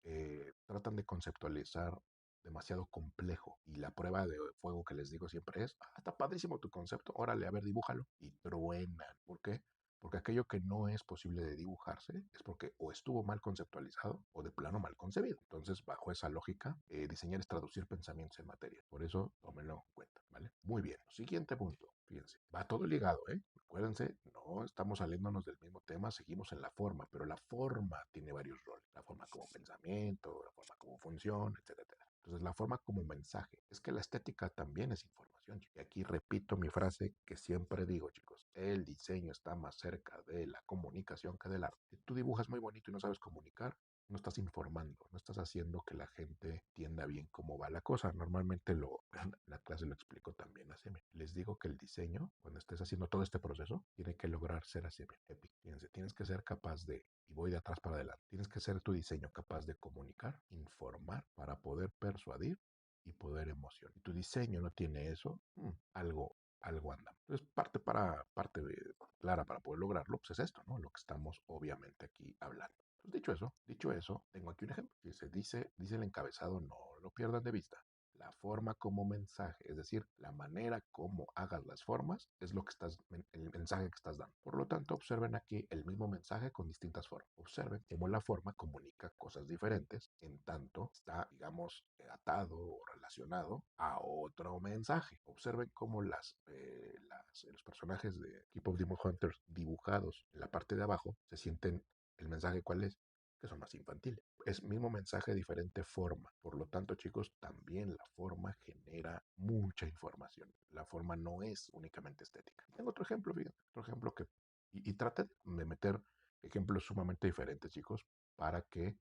tratan de conceptualizar demasiado complejo y la prueba de fuego que les digo siempre es, está padrísimo tu concepto, órale, a ver, dibújalo, y truenan. ¿Por qué? Porque aquello que no es posible de dibujarse es porque o estuvo mal conceptualizado o de plano mal concebido. Entonces, bajo esa lógica, diseñar es traducir pensamientos en materia. Por eso, tómenlo en cuenta, ¿vale? Muy bien. Siguiente punto. Fíjense, va todo ligado, ¿eh? Acuérdense, no estamos saliéndonos del mismo tema, seguimos en la forma, pero la forma tiene varios roles. La forma como pensamiento, la forma como función, etcétera, etcétera. Entonces, la forma como mensaje. Es que la estética también es información. Y aquí repito mi frase que siempre digo, chicos. El diseño está más cerca de la comunicación que del arte. Si tú dibujas muy bonito y no sabes comunicar, no estás informando, no estás haciendo que la gente entienda bien cómo va la cosa. Normalmente en la clase lo explico también así. Les digo que el diseño, cuando estés haciendo todo este proceso, tiene que lograr ser así, épico. Fíjense, tienes que ser capaz de, y voy de atrás para adelante, tienes que ser tu diseño capaz de comunicar, informar, para poder persuadir y poder emocionar. Y tu diseño no tiene eso, algo anda. Entonces, clara para poder lograrlo, pues es esto, ¿no? Lo que estamos obviamente aquí hablando. Pues dicho eso, tengo aquí un ejemplo. Que dice el encabezado, no lo pierdan de vista. La forma como mensaje, es decir, la manera como hagas las formas, es el mensaje que estás dando. Por lo tanto, observen aquí el mismo mensaje con distintas formas. Observen cómo la forma comunica cosas diferentes, en tanto está, digamos, atado o relacionado a otro mensaje. Observen cómo los personajes de Keep of Demon Hunters dibujados en la parte de abajo se sienten, el mensaje cuál es, que son más infantiles. Es mismo mensaje, diferente forma. Por lo tanto, chicos, también la forma genera mucha información. La forma no es únicamente estética. Tengo otro ejemplo, fíjense, otro ejemplo y traté de meter ejemplos sumamente diferentes, chicos, para que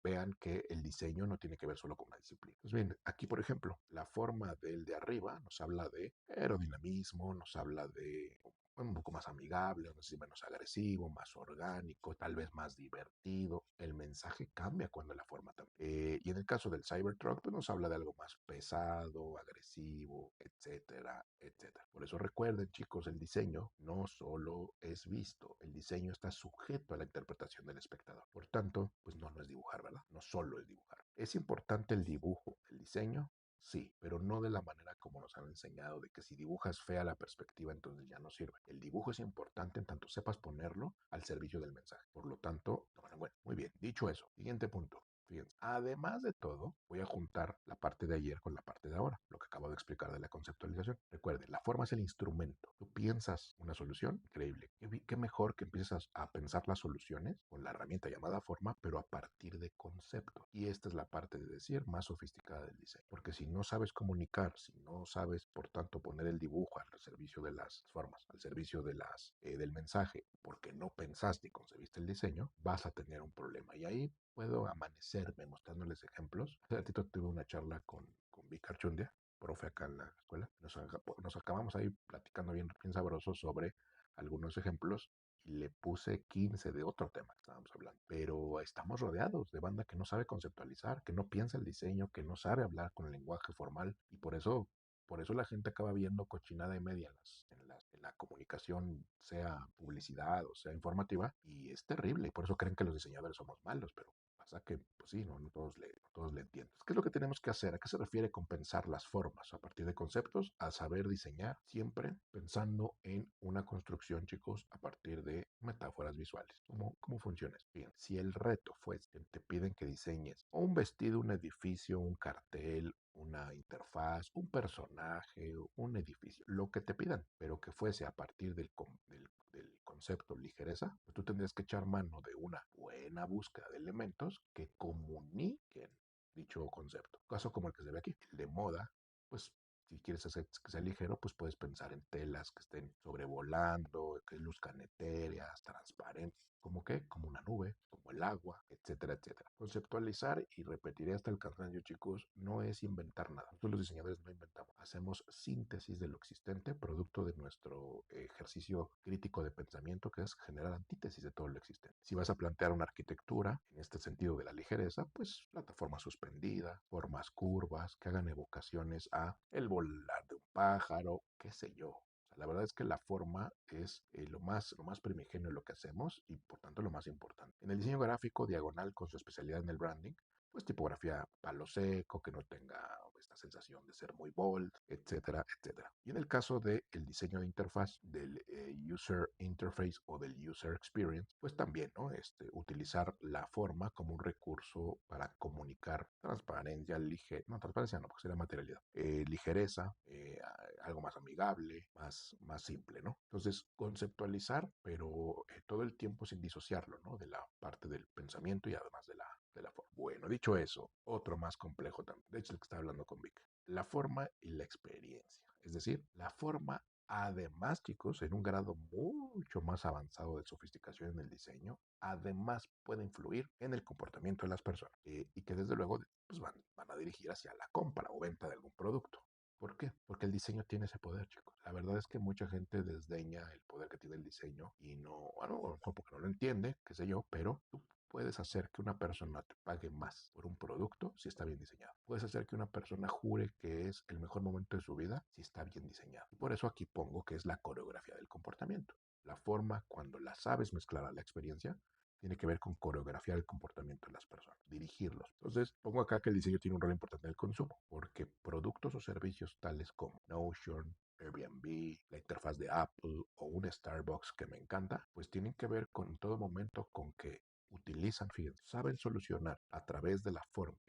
vean que el diseño no tiene que ver solo con una disciplina. Pues bien, aquí, por ejemplo, la forma del de arriba nos habla de aerodinamismo, nos habla de un poco más amigable, no sé si menos agresivo, más orgánico, tal vez más divertido. El mensaje cambia cuando la forma también. Y en el caso del Cybertruck, pues nos habla de algo más pesado, agresivo, etcétera, etcétera. Por eso recuerden, chicos, el diseño no solo es visto, el diseño está sujeto a la interpretación del espectador. Por tanto, pues no es dibujar, ¿verdad? No solo es dibujar. Es importante el dibujo, el diseño, sí, pero no de la manera como nos han enseñado, de que si dibujas fea la perspectiva, entonces ya no sirve. El dibujo es importante en tanto sepas ponerlo al servicio del mensaje. Por lo tanto, bueno, muy bien. Dicho eso, siguiente punto. Fíjense, además de todo, voy a juntar la parte de ayer con la parte de ahora, lo que acabo de explicar de la conceptualización. Recuerden, la forma es el instrumento. Tú piensas una solución, increíble. Qué mejor que empieces a pensar las soluciones con la herramienta llamada forma, pero a partir de conceptos. Y esta es la parte de decir más sofisticada del diseño. Porque si no sabes comunicar, si no sabes, por tanto, poner el dibujo al servicio de las formas, al servicio del mensaje, porque no pensaste y concebiste el diseño, vas a tener un problema. Y ahí puedo amanecerme mostrándoles ejemplos. Hace ratito tuve una charla con Vic Archundia, profe acá en la escuela. Nos acabamos ahí platicando bien sabroso sobre algunos ejemplos y le puse 15 de otro tema que estábamos hablando. Pero estamos rodeados de banda que no sabe conceptualizar, que no piensa el diseño, que no sabe hablar con el lenguaje formal y por eso la gente acaba viendo cochinada y media en la comunicación, sea publicidad o sea informativa, y es terrible. Y por eso creen que los diseñadores somos malos, pero Pasa que, pues sí, no todos le entienden. ¿Qué es lo que tenemos que hacer? ¿A qué se refiere con pensar las formas? A partir de conceptos, a saber diseñar, siempre pensando en una construcción, chicos, a partir de metáforas visuales. ¿Cómo funciona esto? Bien, si el reto fue que te piden que diseñes o un vestido, un edificio, un cartel, una interfaz, un personaje, un edificio, lo que te pidan, pero que fuese a partir del concepto ligereza, pues tú tendrías que echar mano de una buena búsqueda de elementos que comuniquen dicho concepto. Caso como el que se ve aquí, el de moda, pues si quieres hacer que sea ligero, pues puedes pensar en telas que estén sobrevolando, que luzcan etéreas, transparentes, como que, como una nube, como el agua, etcétera, etcétera. Conceptualizar, y repetiré hasta el cansancio, chicos, no es inventar nada. Nosotros los diseñadores no inventamos, hacemos síntesis de lo existente, producto de nuestro ejercicio crítico de pensamiento, que es generar antítesis de todo lo existente. Si vas a plantear una arquitectura, en este sentido de la ligereza, pues plataforma suspendida, formas curvas, que hagan evocaciones a el volar de un pájaro, qué sé yo. O sea, la verdad es que la forma es lo más primigenio de lo que hacemos y por tanto lo más importante. En el diseño gráfico, Diagonal, con su especialidad en el branding, pues tipografía palo seco, que no tenga esta sensación de ser muy bold, etcétera, etcétera. Y en el caso del diseño de interfaz, del user interface o del user experience, pues también, ¿no? Utilizar la forma como un recurso para comunicar transparencia, no, transparencia no, porque sería materialidad, ligereza, algo más amigable, más simple, ¿no? Entonces, conceptualizar, pero todo el tiempo sin disociarlo, ¿no? De la parte del pensamiento y además de la forma. Bueno, dicho eso, otro más complejo también. De hecho, el que está hablando con Vic. La forma y la experiencia. Es decir, la forma, además, chicos, en un grado mucho más avanzado de sofisticación en el diseño, además puede influir en el comportamiento de las personas y que desde luego pues van a dirigir hacia la compra o venta de algún producto. ¿Por qué? Porque el diseño tiene ese poder, chicos. La verdad es que mucha gente desdeña el poder que tiene el diseño y no, bueno, a lo mejor porque no lo entiende, qué sé yo, pero tú puedes hacer que una persona te pague más por un producto si está bien diseñado. Puedes hacer que una persona jure que es el mejor momento de su vida si está bien diseñado. Y por eso aquí pongo que es la coreografía del comportamiento. La forma, cuando la sabes mezclar a la experiencia, tiene que ver con coreografiar el comportamiento de las personas, dirigirlos. Entonces, pongo acá que el diseño tiene un rol importante en el consumo, porque productos o servicios tales como Notion, Airbnb, la interfaz de Apple o un Starbucks que me encanta, pues tienen que ver con en todo momento con que utilizan, fíjense, saben solucionar a través de la forma,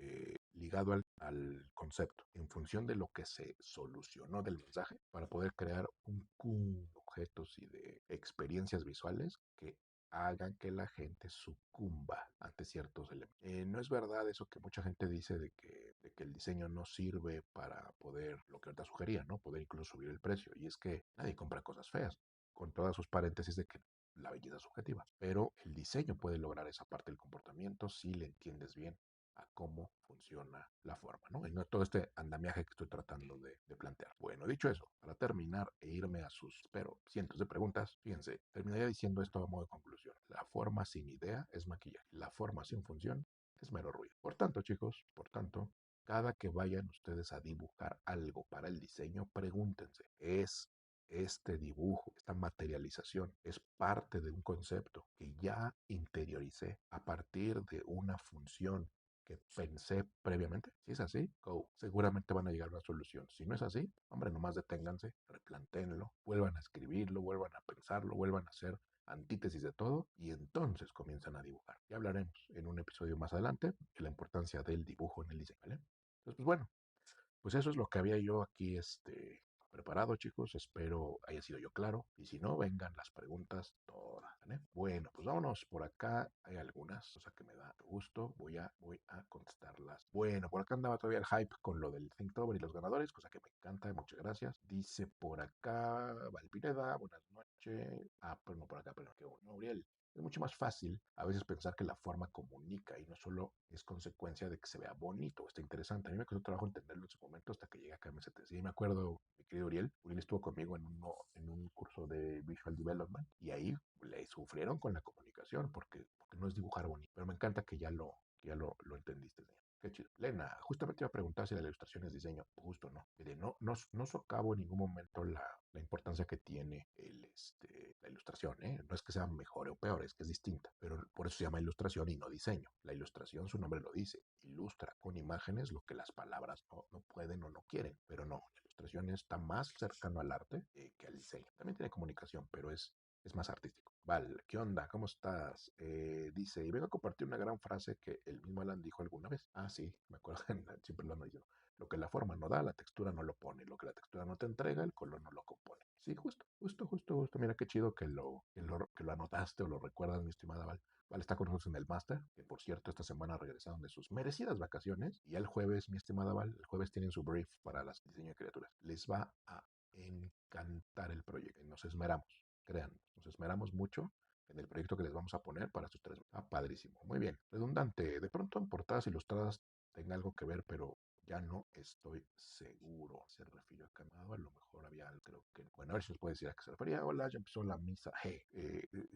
ligado al concepto, en función de lo que se solucionó del mensaje, para poder crear un cúmulo de objetos y de experiencias visuales que hagan que la gente sucumba ante ciertos elementos. No es verdad eso que mucha gente dice de que el diseño no sirve para poder, lo que ahorita sugería, ¿no? Poder incluso subir el precio. Y es que nadie compra cosas feas, con todas sus paréntesis de que la belleza es subjetiva. Pero el diseño puede lograr esa parte del comportamiento si le entiendes bien a cómo funciona la forma, ¿no? Y no todo este andamiaje que estoy tratando de plantear. Bueno, dicho eso, para terminar e irme a sus, espero, cientos de preguntas, fíjense, terminaría diciendo esto a modo de conclusión. La forma sin idea es maquillaje. La forma sin función es mero ruido. Por tanto, chicos, por tanto, cada que vayan ustedes a dibujar algo para el diseño, pregúntense, ¿es este dibujo, esta materialización, es parte de un concepto que ya interioricé a partir de una función que pensé previamente? Si es así, go. Seguramente van a llegar a una solución. Si no es así, hombre, nomás deténganse, replantéenlo, vuelvan a escribirlo, vuelvan a pensarlo, vuelvan a hacer antítesis de todo y entonces comienzan a dibujar. Ya hablaremos en un episodio más adelante de la importancia del dibujo en el diseño, ¿vale? Entonces, pues bueno, pues eso es lo que había yo aquí preparado, chicos. Espero haya sido yo claro. Y si no, vengan las preguntas todas, ¿vale? Bueno, pues vámonos. Por acá hay algunas, o sea que me da gusto. Voy a contestarlas. Bueno, por acá andaba todavía el hype con lo del Thinktober y los ganadores, cosa que me encanta. Muchas gracias. Dice por acá Valpineda, buenas noches. Ah, pero no por acá, pero qué bueno, Uriel. Es mucho más fácil a veces pensar que la forma comunica y no solo es consecuencia de que se vea bonito o esté interesante. A mí me costó trabajo entenderlo en su momento hasta que llegué acá a MST. Sí, me acuerdo, mi querido Uriel. Uriel estuvo conmigo en un curso de Visual Development y ahí le sufrieron con la comunicación porque no es dibujar bonito. Pero me encanta que lo entendiste, señor. Qué chido. Lena, justamente iba a preguntar si la ilustración es diseño. Justo no. Mire, no socavo en ningún momento la importancia que tiene la la ilustración, ¿eh? No es que sea mejor o peor, es que es distinta, pero por eso se llama ilustración y no diseño. La ilustración, su nombre lo dice, ilustra con imágenes lo que las palabras no pueden o no quieren, pero no, la ilustración está más cercano al arte que al diseño. También tiene comunicación, pero es más artístico. Val, ¿qué onda? ¿Cómo estás? Dice, y vengo a compartir una gran frase que el mismo Alan dijo alguna vez. Ah, sí, me acuerdo, siempre lo han oído. Lo que la forma no da, la textura no lo pone. Lo que la textura no te entrega, el color no lo compone. Sí, justo, justo, justo, justo. Mira qué chido que lo anotaste o lo recuerdas, mi estimada Val. Val está con nosotros en el máster, que por cierto esta semana regresaron de sus merecidas vacaciones. Y el jueves, mi estimada Val, el jueves tienen su brief para las diseño de criaturas. Les va a encantar el proyecto. Nos esmeramos, crean, nos esmeramos mucho en el proyecto que les vamos a poner para sus tres. Ah, padrísimo. Muy bien. Redundante. De pronto en portadas ilustradas tenga algo que ver, pero ya no estoy seguro. Se refirió a Canadá, a lo mejor había, creo que. Bueno, a ver si nos puede decir a qué se refería. Hola, ya empezó la misa. Hey,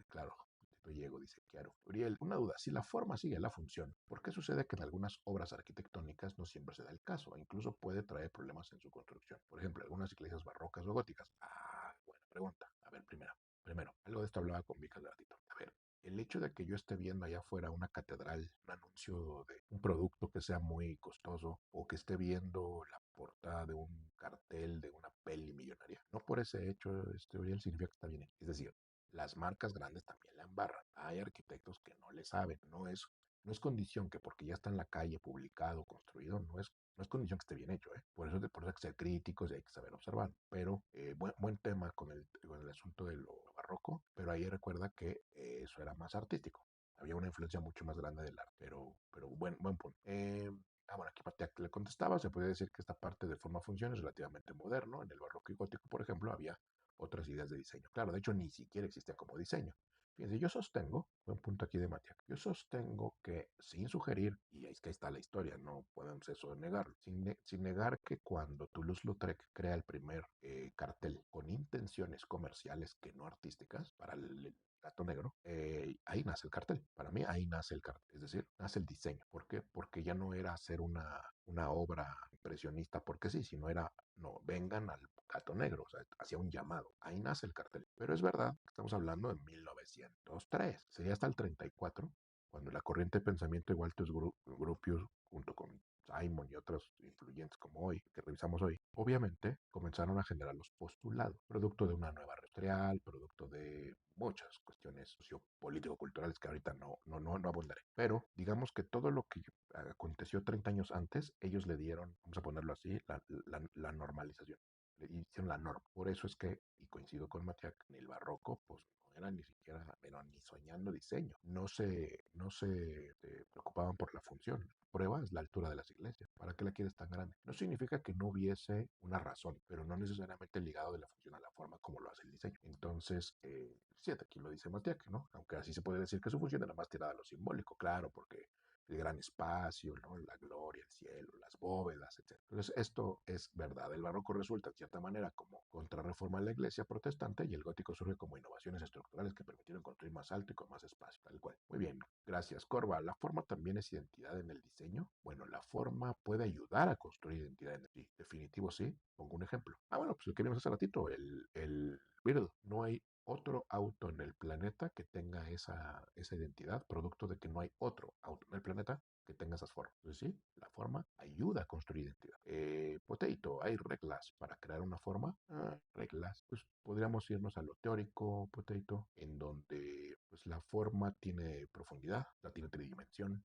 claro. Llego, dice Kiaro. Uriel, una duda. Si la forma sigue la función, ¿por qué sucede que en algunas obras arquitectónicas no siempre se da el caso? Incluso puede traer problemas en su construcción. Por ejemplo, algunas iglesias barrocas o góticas. Ah, buena pregunta. A ver, primero, algo de esto hablaba con Vika hace ratito. A ver, el hecho de que yo esté viendo allá afuera una catedral, un anuncio de un producto que sea muy costoso, o que esté viendo la portada de un cartel de una peli millonaria, no por ese hecho, Uriel, significa que está bien hecho. Es decir, las marcas grandes también la embarran. Hay arquitectos que no le saben. No es condición que porque ya está en la calle publicado, construido, no es condición que esté bien hecho, ¿eh? Por eso hay que ser críticos y hay que saber observar. Pero buen tema con el asunto de lo barroco, pero ahí recuerda que eso era más artístico. Había una influencia mucho más grande del arte, pero buen punto. Bueno, aquí parte que le contestaba, se puede decir que esta parte de forma-función es relativamente moderno. En el barroco y gótico, por ejemplo, había otras ideas de diseño. Claro, de hecho, ni siquiera existía como diseño. Fíjense, yo sostengo, buen punto aquí de Matiak, yo sostengo que sin sugerir, y es que ahí está la historia, no podemos eso negarlo, sin negar que cuando Toulouse-Lautrec crea el primer cartel con intenciones comerciales que no artísticas para el gato negro, ahí nace el cartel. Para mí ahí nace el cartel, es decir, nace el diseño. ¿Por qué? Porque ya no era hacer una obra impresionista porque sí, sino era, no, vengan al gato negro, o sea, hacía un llamado. Ahí nace el cartel. Pero es verdad, estamos hablando de 1903, sería hasta el 34, cuando la corriente de pensamiento de Walter Gropius, junto con Simon y otros influyentes como hoy, que revisamos hoy, obviamente comenzaron a generar los postulados, producto de una nueva red industrial, producto de muchas cuestiones sociopolítico-culturales que ahorita no abundaré. Pero digamos que todo lo que aconteció 30 años antes, ellos le dieron, vamos a ponerlo así, la normalización. Le hicieron la norma. Por eso es que, y coincido con Matiak, en el barroco, pues no era ni siquiera, pero ni soñando diseño. No se preocupaban por la función. Prueba es la altura de las iglesias. ¿Para qué la quieres tan grande? No significa que no hubiese una razón, pero no necesariamente ligado de la función a la forma como lo hace el diseño. Entonces, fíjate, aquí lo dice Matiak, ¿no? Aunque así se puede decir que su función era más tirada a lo simbólico, claro, porque el gran espacio, ¿no? La gloria, el cielo, las bóvedas, etc. Entonces, esto es verdad. El barroco resulta, de cierta manera, como contrarreforma a la iglesia protestante y el gótico surge como innovaciones estructurales que permitieron construir más alto y con más espacio, tal cual. Muy bien, gracias. Corva, ¿la forma también es identidad en el diseño? Bueno, la forma puede ayudar a construir identidad en el diseño. Definitivo, sí. Pongo un ejemplo. Bueno, pues el que vimos hace ratito, el Beetle. No hay otro auto en el planeta que tenga esa identidad, producto de que no hay otro auto en el planeta que tenga esas formas. Entonces, sí, la forma ayuda a construir identidad. Potato, ¿hay reglas para crear una forma? Reglas. Pues podríamos irnos a lo teórico, Potato, en donde pues, la forma tiene profundidad, la tiene tridimensión,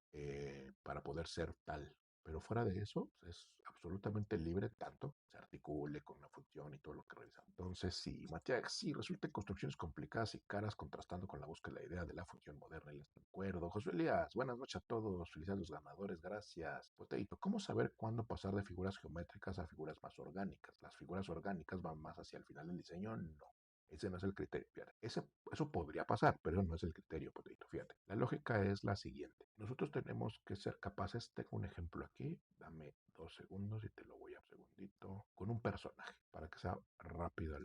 para poder ser tal. Pero fuera de eso, pues, es absolutamente libre tanto se articule con una función y todo lo que realizamos. Entonces, sí, Matías, sí, resulta en construcciones complicadas y caras contrastando con la búsqueda de la idea de la función moderna y el acuerdo. José Elías, buenas noches a todos, felicidades a los ganadores, gracias. Poteito, ¿cómo saber cuándo pasar de figuras geométricas a figuras más orgánicas? ¿Las figuras orgánicas van más hacia el final del diseño? No. Ese no es el criterio, fíjate. Eso podría pasar, pero no es el criterio, Potato, fíjate. La lógica es la siguiente. Nosotros tenemos que ser capaces, tengo un ejemplo aquí, dame 2 segundos y te lo voy a un segundito, con un personaje, para que sea rápido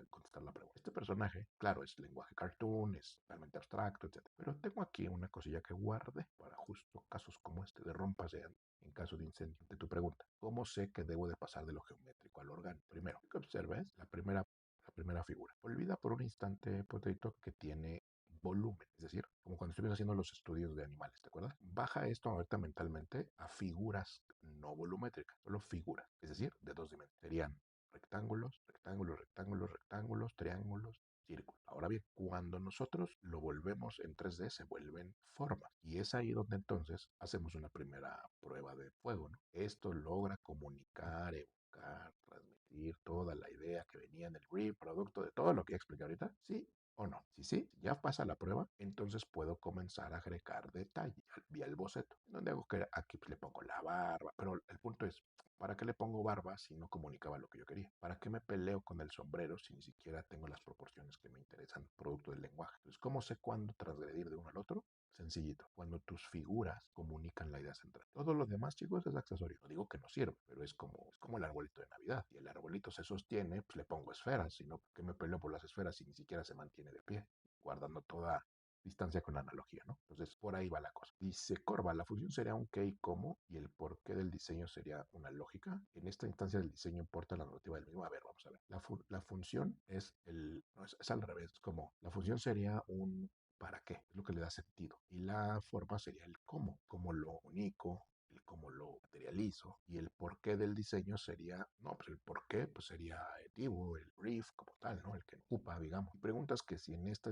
contestar la pregunta. Este personaje, claro, es lenguaje cartoon, es realmente abstracto, etc. Pero tengo aquí una cosilla que guarde para justo casos como este de rompas en caso de incendio. De tu pregunta, ¿cómo sé que debo de pasar de lo geométrico a lo orgánico? Primero, que observes la primera la primera figura. Olvida por un instante, Potato, que tiene volumen, es decir, como cuando estuvimos haciendo los estudios de animales, ¿te acuerdas? Baja esto ahorita mentalmente a figuras no volumétricas, solo figuras, es decir, de dos dimensiones. Serían rectángulos, rectángulos, rectángulos, rectángulos, triángulos, círculos. Ahora bien, cuando nosotros lo volvemos en 3D, se vuelven formas. Y es ahí donde entonces hacemos una primera prueba de fuego, ¿no? Esto logra comunicar, evocar, transmitir toda la idea que venía en el brief, producto de todo lo que expliqué ahorita. Sí, o no. Si sí, si ya pasa la prueba, entonces puedo comenzar a agregar detalle vía el boceto. Donde hago que aquí le pongo la barba, pero el punto es, ¿para qué le pongo barba si no comunicaba lo que yo quería? ¿Para qué me peleo con el sombrero si ni siquiera tengo las proporciones que me interesan producto del lenguaje? Entonces, ¿cómo sé cuándo transgredir de uno al otro? Sencillito, cuando tus figuras comunican la idea central. Todo lo demás, chicos, es accesorio. No digo que no sirve, pero es como el arbolito de Navidad. Y el arbolito se sostiene, pues le pongo esferas, sino que me peleo por las esferas y ni siquiera se mantiene de pie, guardando toda distancia con la analogía, ¿no? Entonces, por ahí va la cosa. Dice Corva, la función sería un qué y cómo, y el porqué del diseño sería una lógica. En esta instancia del diseño importa la narrativa del mismo. A ver, vamos a ver. La función es no, es al revés, es como, la función sería un para qué, es lo que le da sentido. Y la forma sería el cómo lo único, el cómo lo materializo. Y el porqué del diseño sería, no, pues el porqué pues sería el divo, el brief como tal, ¿no? El que ocupa, digamos. Y preguntas que si en esta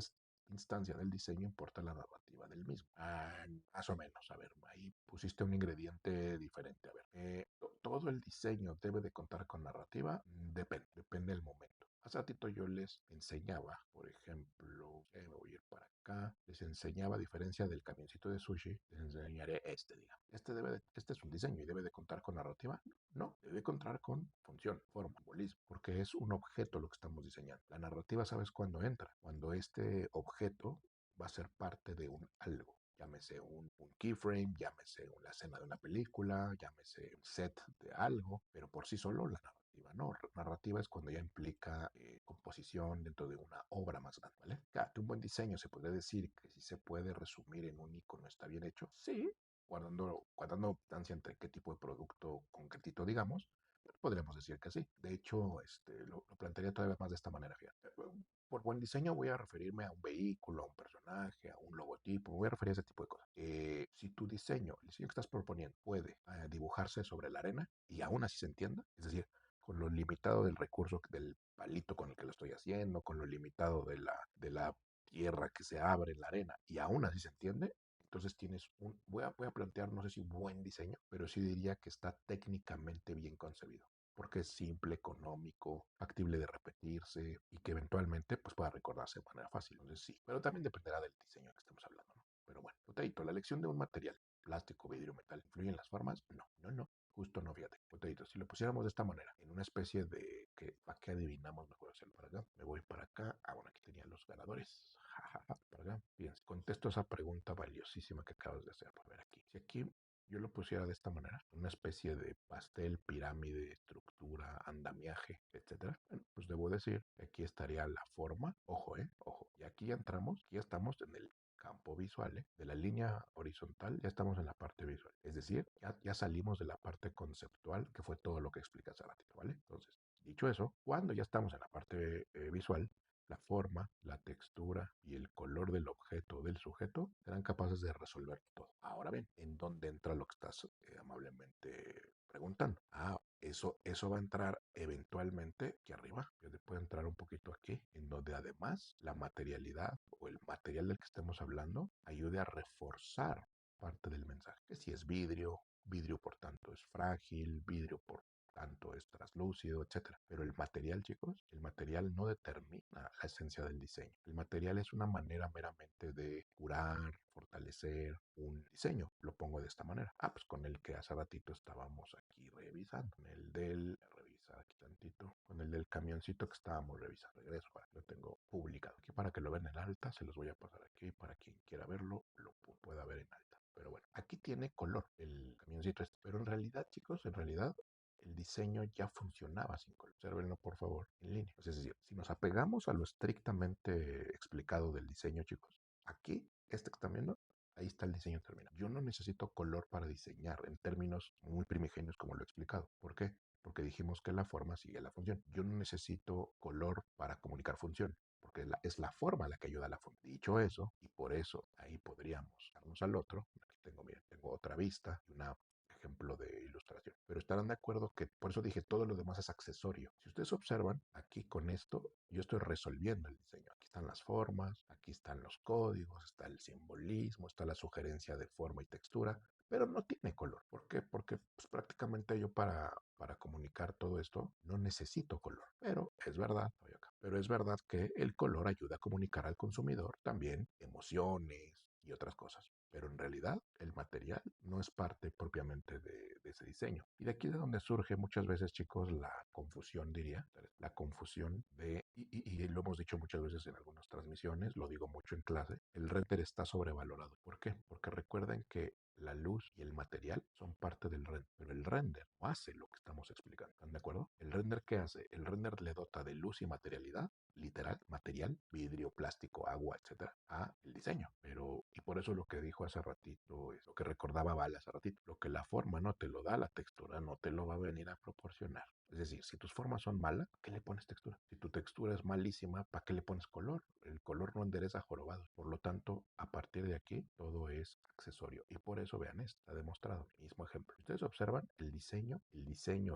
instancia del diseño importa la narrativa del mismo. Más o menos, a ver, ahí pusiste un ingrediente diferente. A ver, todo el diseño debe de contar con narrativa, depende del momento. Hace ratito yo les enseñaba, por ejemplo, me voy a ir para acá, les enseñaba a diferencia del camioncito de sushi, les enseñaré digamos. Este es un diseño y debe de contar con narrativa. No, debe contar con función, forma, simbolismo, porque es un objeto lo que estamos diseñando. La narrativa, ¿sabes cuándo entra? Cuando este objeto va a ser parte de un algo. Llámese un keyframe, llámese la escena de una película, llámese un set de algo, pero por sí solo la narrativa no. Narrativa es cuando ya implica composición dentro de una obra más grande, ¿vale? Claro, un buen diseño se podría decir que si se puede resumir en un icono está bien hecho. Sí, guardando distancia entre qué tipo de producto concretito digamos, podríamos decir que sí. De hecho, lo plantearía todavía más de esta manera. Fíjate. Por buen diseño voy a referirme a un vehículo, a un personaje, a un logotipo, voy a referir a ese tipo de cosas. Si tu diseño, el diseño que estás proponiendo, puede dibujarse sobre la arena y aún así se entienda, es decir, con lo limitado del recurso del palito con el que lo estoy haciendo, con lo limitado de la tierra que se abre en la arena y aún así se entiende, entonces tienes voy a plantear, no sé si un buen diseño, pero sí diría que está técnicamente bien concebido, porque es simple, económico, factible de repetirse y que eventualmente pues pueda recordarse de manera fácil. Entonces sí, pero también dependerá del diseño que estemos hablando, ¿no? Pero bueno, Potato, la elección de un material, plástico, vidrio, metal, ¿influye en las formas? No, no, no. Justo no, fíjate. Potato, si lo pusiéramos de esta manera, en una especie de que, ¿para qué adivinamos? Mejor hacerlo para acá. Me voy para acá. Ah, bueno, aquí tenían los ganadores. Para acá. Fíjense, contesto esa pregunta valiosísima que acabas de hacer. A ver aquí. Si aquí yo lo pusiera de esta manera, una especie de pastel, pirámide, estructura, andamiaje, etcétera, bueno, pues debo decir que aquí estaría la forma, ojo, ojo, y aquí ya entramos, aquí ya estamos en el campo visual, de la línea horizontal, ya estamos en la parte visual, es decir, ya salimos de la parte conceptual, que fue todo lo que expliqué hace ratito, ¿vale? Entonces, dicho eso, cuando ya estamos en la parte visual, la forma, la textura y el color del objeto o del sujeto serán capaces de resolver todo. Ahora bien, ¿en dónde entra lo que estás amablemente preguntando? Eso va a entrar eventualmente aquí arriba. Puede entrar un poquito aquí, en donde además la materialidad o el material del que estemos hablando ayude a reforzar parte del mensaje. Que si es vidrio, vidrio por tanto es frágil, vidrio por tanto es traslúcido, etcétera. Pero el material, chicos, el material no determina la esencia del diseño. El material es una manera meramente de curar, fortalecer un diseño. Lo pongo de esta manera. Pues con el que hace ratito estábamos aquí revisando. Con el del, revisar aquí tantito, con el del camioncito que estábamos revisando. Regreso, lo tengo publicado aquí para que lo vean en alta. Se los voy a pasar aquí para quien quiera verlo, lo pueda ver en alta. Pero bueno, aquí tiene color el camioncito este. Pero en realidad, chicos, en realidad el diseño ya funcionaba sin color. Obsérvenlo, por favor, en línea. Es decir, si nos apegamos a lo estrictamente explicado del diseño, chicos, aquí, este que están viendo, ahí está el diseño terminado. Yo no necesito color para diseñar en términos muy primigenios como lo he explicado. ¿Por qué? porque dijimos que la forma sigue la función. Yo no necesito color para comunicar función, porque es la forma la que ayuda a la función. Dicho eso, y por eso ahí podríamos darnos al otro, aquí tengo, miren, tengo otra vista y un ejemplo de ilustración. Pero estarán de acuerdo que por eso dije todo lo demás es accesorio. Si ustedes observan, aquí con esto yo estoy resolviendo el diseño. Aquí están las formas, aquí están los códigos, está el simbolismo, está la sugerencia de forma y textura, pero no tiene color. ¿Por qué? Porque pues, prácticamente yo para comunicar todo esto no necesito color. Pero es verdad, estoy acá, pero es verdad que el color ayuda a comunicar al consumidor también emociones y otras cosas. Pero en realidad el material no es parte propiamente de ese diseño. Y de aquí es de donde surge muchas veces, chicos, la confusión, diría, la confusión y lo hemos dicho muchas veces en algunas transmisiones, lo digo mucho en clase, el render está sobrevalorado. ¿Por qué? Porque recuerden que la luz y el material son parte del render, pero el render no hace lo que estamos explicando. ¿Están de acuerdo? ¿El render qué hace? El render le dota de luz y materialidad, literal, material, vidrio, plástico, agua, etcétera, a el diseño. Pero, y por eso lo que dijo hace ratito, es lo que recordaba Val hace ratito, lo que la forma no te lo da, la textura no te lo va a venir a proporcionar. Es decir, si tus formas son malas, ¿para qué le pones textura? Si tu textura es malísima, ¿para qué le pones color? El color no endereza jorobados. Por lo tanto, a partir de aquí, todo es accesorio. Y por eso, vean, está demostrado. Mismo ejemplo. Ustedes observan el diseño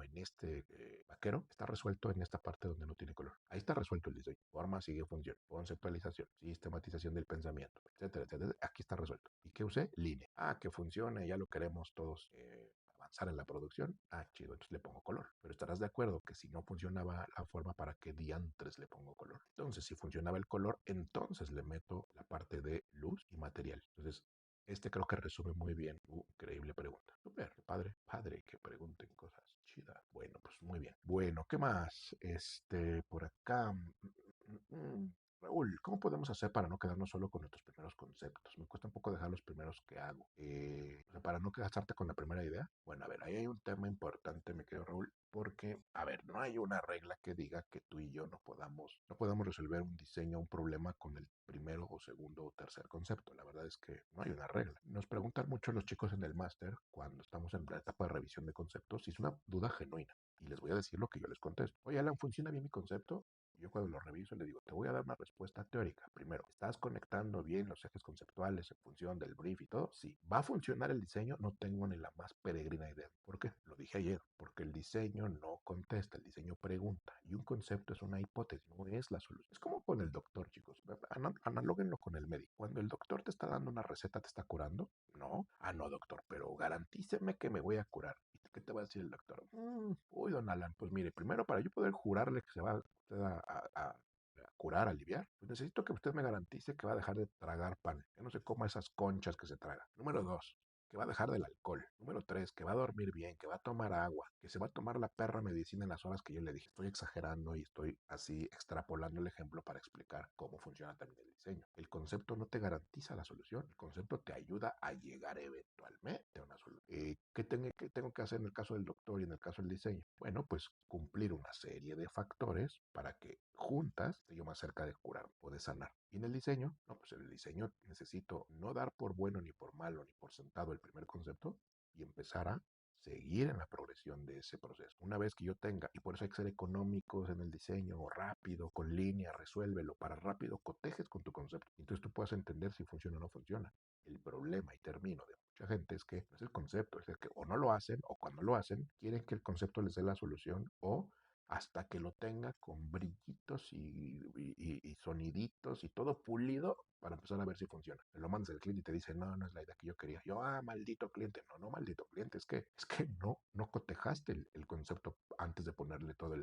en este vaquero está resuelto en esta parte donde no tiene color. Ahí está resuelto el diseño. Forma, sigue función. Conceptualización, sistematización del pensamiento, etcétera, etcétera. Aquí está resuelto. ¿Y qué usé? Línea. Ah, que funcione, ya lo queremos todos. Avanzar en la producción, chido, entonces le pongo color. Pero estarás de acuerdo que si no funcionaba la forma, ¿para qué diantres le pongo color? Entonces, si funcionaba el color, entonces le meto la parte de luz y material. Entonces, este creo que resume muy bien tu increíble pregunta. Súper, padre, padre, que pregunten cosas chidas. Bueno, pues muy bien. Bueno, ¿qué más? Por acá. Raúl, ¿cómo podemos hacer para no quedarnos solo con nuestros primeros conceptos? Me cuesta un poco dejar los primeros que hago. O sea, para no quedarte con la primera idea. Bueno, a ver, ahí hay un tema importante, me quedo Raúl, porque, a ver, no hay una regla que diga que tú y yo no podamos resolver un diseño, un problema con el primero o segundo o tercer concepto. La verdad es que no hay una regla. Nos preguntan mucho los chicos en el máster, cuando estamos en la etapa de revisión de conceptos, si es una duda genuina. Y les voy a decir lo que yo les contesto. Oye, Alan, ¿funciona bien mi concepto? Yo cuando lo reviso le digo, te voy a dar una respuesta teórica. Primero, ¿estás conectando bien los ejes conceptuales en función del brief y todo? Sí. ¿Va a funcionar el diseño? No tengo ni la más peregrina idea. ¿Por qué? Lo dije ayer. Porque el diseño no contesta, el diseño pregunta. Y un concepto es una hipótesis, no es la solución. Es como con el doctor, chicos. Analóguenlo con el médico. Cuando el doctor te está dando una receta, ¿te está curando? No. Ah, no, doctor, pero garantíceme que me voy a curar. ¿Y qué te va a decir el doctor? Uy, don Alan, pues mire, primero para yo poder jurarle que se va usted a curar, a aliviar, pues necesito que usted me garantice que va a dejar de tragar pan, que no se coma esas conchas que se traga. Número dos, que va a dejar del alcohol. Número tres, que va a dormir bien, que va a tomar agua, que se va a tomar la perra medicina en las horas que yo le dije. Estoy exagerando y estoy así extrapolando el ejemplo para explicar cómo funciona también el diseño. El concepto no te garantiza la solución, el concepto te ayuda a llegar eventualmente a una solución. ¿Qué tengo que hacer en el caso del doctor y en el caso del diseño? Bueno, pues cumplir una serie de factores para que juntas esté yo más cerca de curar o de sanar. Y en el diseño, no, pues en el diseño necesito no dar por bueno ni por malo ni por sentado el primer concepto y empezar a seguir en la progresión de ese proceso. Una vez que yo tenga, y por eso hay que ser económicos en el diseño, o rápido, con línea, resuélvelo, para rápido cotejes con tu concepto. Entonces tú puedas entender si funciona o no funciona. El problema, y termino, de mucha gente es que no es el concepto, es el que o no lo hacen, o cuando lo hacen, quieren que el concepto les dé la solución, o hasta que lo tenga con brillitos y soniditos y todo pulido para empezar a ver si funciona. Me lo mandas al cliente y te dice, no, no es la idea que yo quería. Yo, maldito cliente. No, no, maldito cliente. Es que no cotejaste el concepto antes de ponerle todo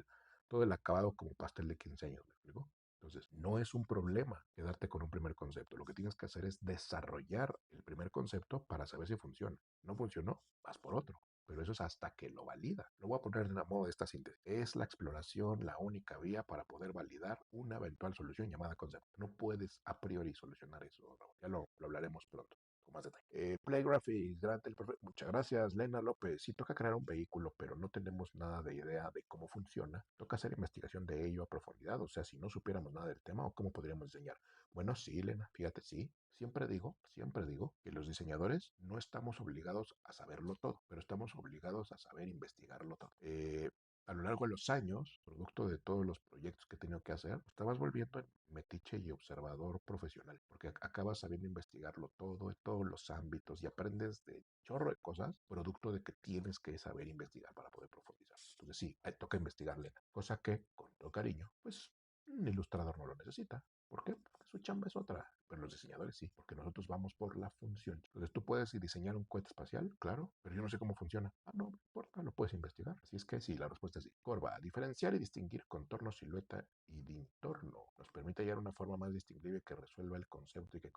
el acabado como pastel de 15 años, ¿me explico? Entonces, no es un problema quedarte con un primer concepto. Lo que tienes que hacer es desarrollar el primer concepto para saber si funciona. No funcionó, vas por otro. Pero eso es hasta que lo valida. Lo voy a poner en modo de esta síntesis. Es la exploración la única vía para poder validar una eventual solución llamada concepto. No puedes a priori solucionar eso, ¿no? Ya lo hablaremos pronto con más detalle. Playgraphics, muchas gracias, Lena López. Sí, toca crear un vehículo, pero no tenemos nada de idea de cómo funciona. Toca hacer investigación de ello a profundidad. O sea, si no supiéramos nada del tema, ¿o cómo podríamos diseñar? Bueno, sí, Lena, fíjate, sí. Siempre digo que los diseñadores no estamos obligados a saberlo todo, pero estamos obligados a saber investigarlo todo. a lo largo de los años, producto de todos los proyectos que he tenido que hacer, pues te vas volviendo en metiche y observador profesional, porque acabas sabiendo investigarlo todo, en todos los ámbitos y aprendes de chorro de cosas, producto de que tienes que saber investigar para poder profundizar. Entonces sí, toca investigarle, cosa que, con todo cariño, pues un ilustrador no lo necesita. ¿Por qué? Porque su chamba es otra. Pero los diseñadores sí, porque nosotros vamos por la función. Entonces tú puedes diseñar un cohete espacial, claro, pero yo no sé cómo funciona. Ah, no, no importa, lo puedes investigar. Así es que sí, la respuesta es sí. Corva, diferenciar y distinguir contorno, silueta y dintorno. Nos permite hallar una forma más distinguible que resuelva el concepto y que